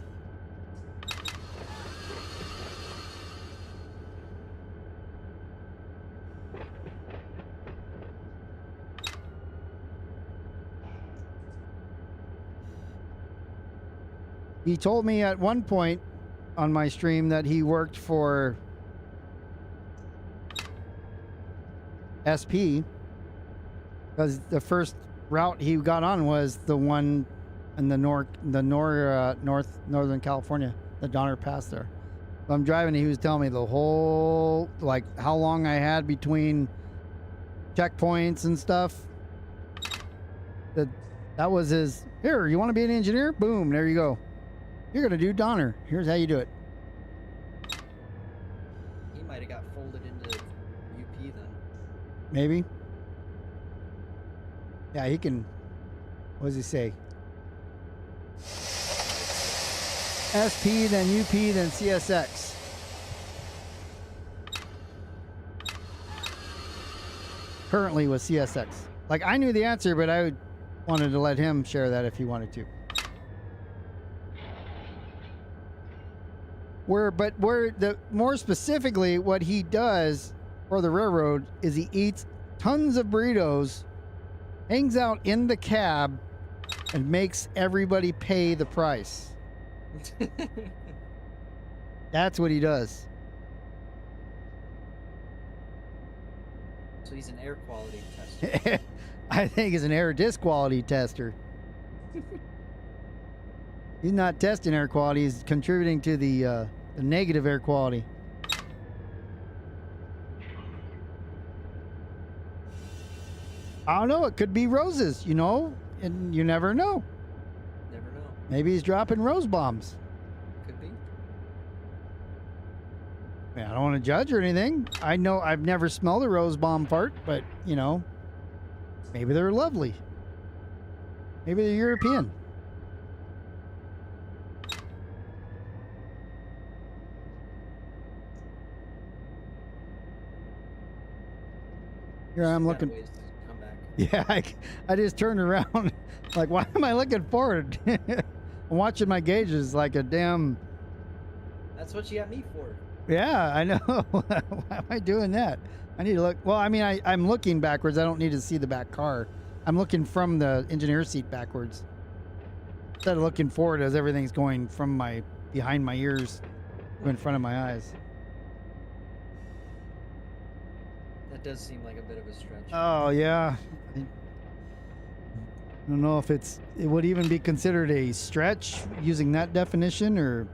He told me at one point on my stream that he worked for SP, because the first route he got on was the one in the northern California, the Donner Pass there. So I'm driving, and he was telling me the whole, like, how long I had between checkpoints and stuff. That was his, here, you want to be an engineer? Boom, there you go. You're going to do Donner. Here's how you do it. He might have got folded into UP then. Maybe. Yeah, he can. What does he say? SP, then UP, then CSX. Currently with CSX. Like, I knew the answer, but I wanted to let him share that if he wanted to. More specifically, what he does for the railroad is he eats tons of burritos, hangs out in the cab, and makes everybody pay the price. That's what he does. So he's an air quality tester. I think he's an air disc quality tester. He's not testing air quality, he's contributing to the negative air quality. I don't know, it could be roses, you know, and you never know. Never know. Maybe he's dropping rose bombs. Could be. I mean, I don't want to judge or anything. I know I've never smelled a rose bomb fart, but, you know, maybe they're lovely. Maybe they're European. Here I'm looking. Ways to come back. Yeah, I just turned around. Like, why am I looking forward? I'm watching my gauges like a damn. That's what you got me for. Yeah, I know. Why am I doing that? I need to look. Well, I mean, I'm looking backwards. I don't need to see the back car. I'm looking from the engineer seat backwards. Instead of looking forward as everything's going from behind my ears to in front of my eyes. That does seem like a bit of a stretch. Oh, yeah. I don't know if it would even be considered a stretch using that definition, or...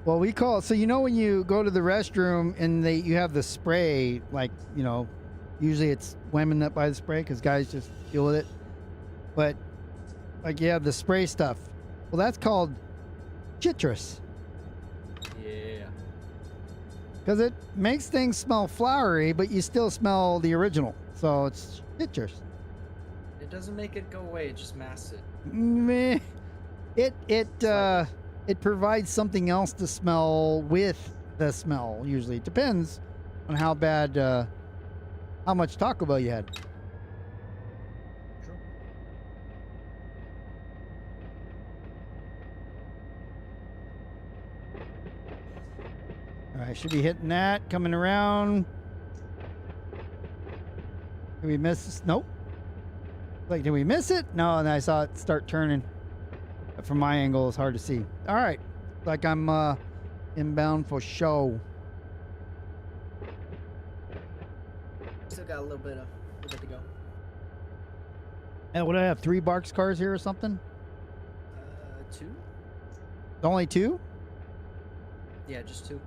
Well, we call it, so you know when you go to the restroom and you have the spray, like, you know, usually it's women that buy the spray because guys just deal with it. But, like, you have the spray stuff. Well, that's called citrus. Because it makes things smell flowery, but you still smell the original. So it's citrus. It doesn't make it go away. It just masks it. Meh. It provides something else to smell with the smell. Usually, it depends on how bad, how much Taco Bell you had. True. All right, should be hitting that. Coming around. Did we miss this? Nope. Like, did we miss it? No, and I saw it start turning. But from my angle, it's hard to see. All right. Like I'm inbound for show. Still got a little bit to go. And what do I have? 3 Barks cars here or something? 2? Only 2? Yeah, just 2.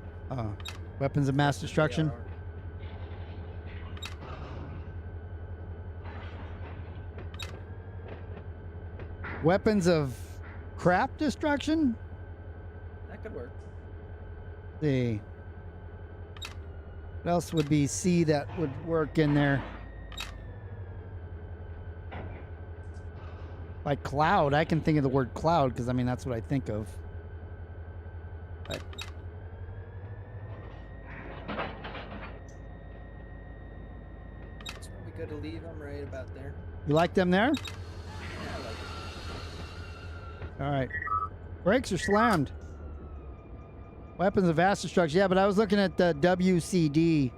Weapons of mass destruction. Yeah, Weapons of crap destruction? that could work. See. What else would be C that would work in there? Like cloud. I can think of the word cloud because, I mean, that's what I think of. But It's probably good to leave them right about there. you like them there? Yeah, I like it. All right. Brakes are slammed. Weapons of vast destruction. Yeah, but I was looking at the WCD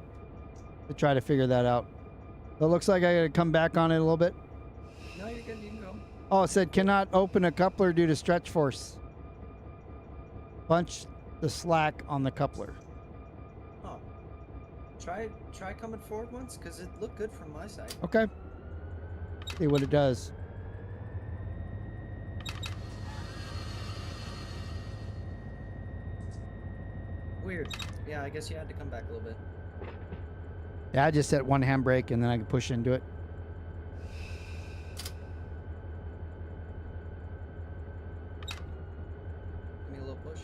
to try to figure that out. So it looks like I got to come back on it a little bit. No, you're good. You can go. Oh, it said cannot open a coupler due to stretch force. Punch the slack on the coupler. Oh. Try coming forward once, because it looked good from my side. Okay. See what it does. Weird. Yeah, I guess you had to come back a little bit. Yeah, I just set one handbrake and then I can push into it. Give me a little push.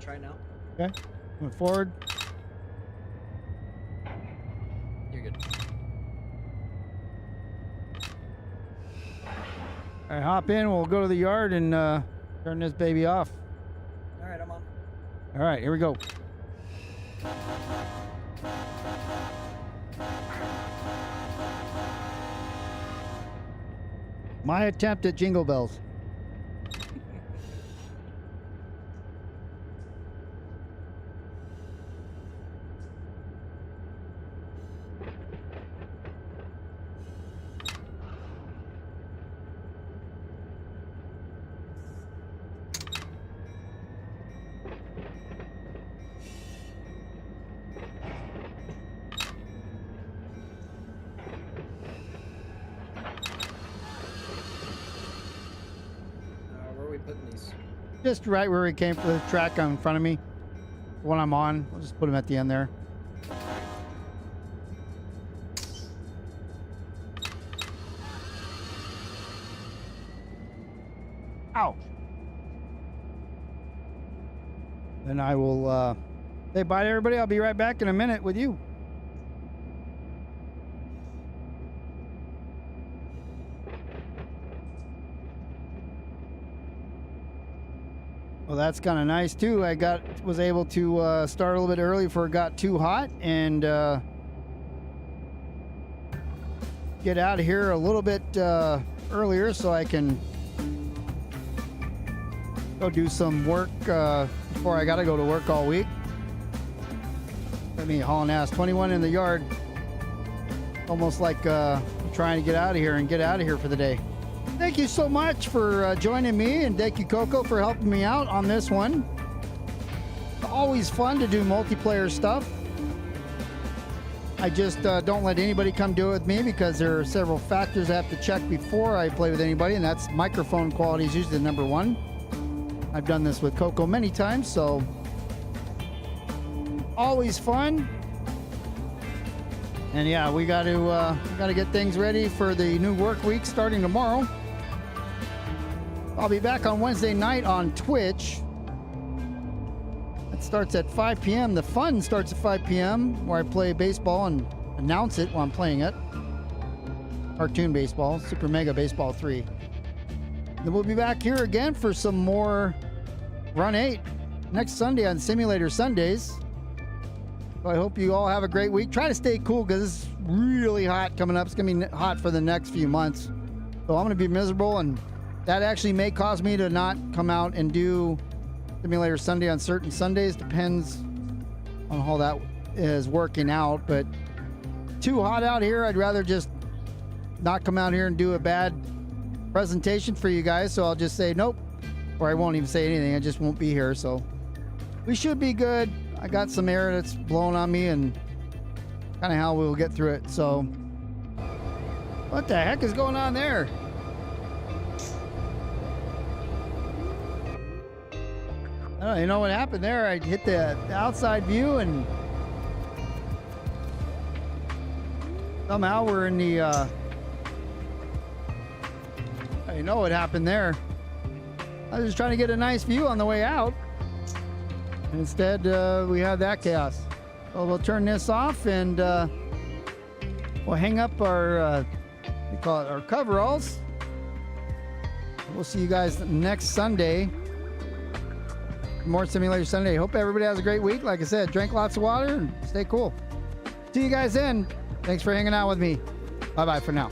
Try now. Okay. Move forward. You're good. All right, hop in. We'll go to the yard and turn this baby off. All right, I'm on. All right, here we go. My attempt at Jingle Bells. Where are we putting these? Just right where we came from, the track in front of me. The one I'm on. We'll just put them at the end there. Ow. Then I will say bye to everybody. I'll be right back in a minute with you. Well, that's kind of nice too. I was able to start a little bit early before it got too hot and get out of here a little bit earlier so I can go do some work before I got to go to work all week. Let me hauling ass 21 in the yard. Almost like trying to get out of here and get out of here for the day. Thank you so much for joining me, and thank you, Coco, for helping me out on this one. Always fun to do multiplayer stuff. I just don't let anybody come do it with me because there are several factors I have to check before I play with anybody, and that's microphone quality is usually the number one. I've done this with Coco many times, so always fun. And yeah, we got to get things ready for the new work week starting tomorrow. I'll be back on Wednesday night on Twitch. It starts at 5 p.m. The fun starts at 5 p.m. where I play baseball and announce it while I'm playing it. Cartoon baseball, Super Mega Baseball 3. Then we'll be back here again for some more Run 8 next Sunday on Simulator Sundays. So I hope you all have a great week. Try to stay cool because it's really hot coming up. It's going to be hot for the next few months. So I'm going to be miserable, and that actually may cause me to not come out and do Simulator Sunday on certain Sundays. Depends on how that is working out. But too hot out here. I'd rather just not come out here and do a bad presentation for you guys. So I'll just say nope, or I won't even say anything. I just won't be here. So we should be good. I got some air that's blowing on me, and kind of how we'll get through it. So what the heck is going on there? Oh, you know what happened there? I hit the outside view, and somehow we're in the you know what happened there. I was just trying to get a nice view on the way out, and instead we had that chaos. So we'll turn this off, and we'll hang up our we call it our coveralls. We'll see you guys next Sunday. More Simulator Sunday. Hope everybody has a great week. Like I said, drink lots of water and stay cool. See you guys then. Thanks for hanging out with me. Bye-bye for now.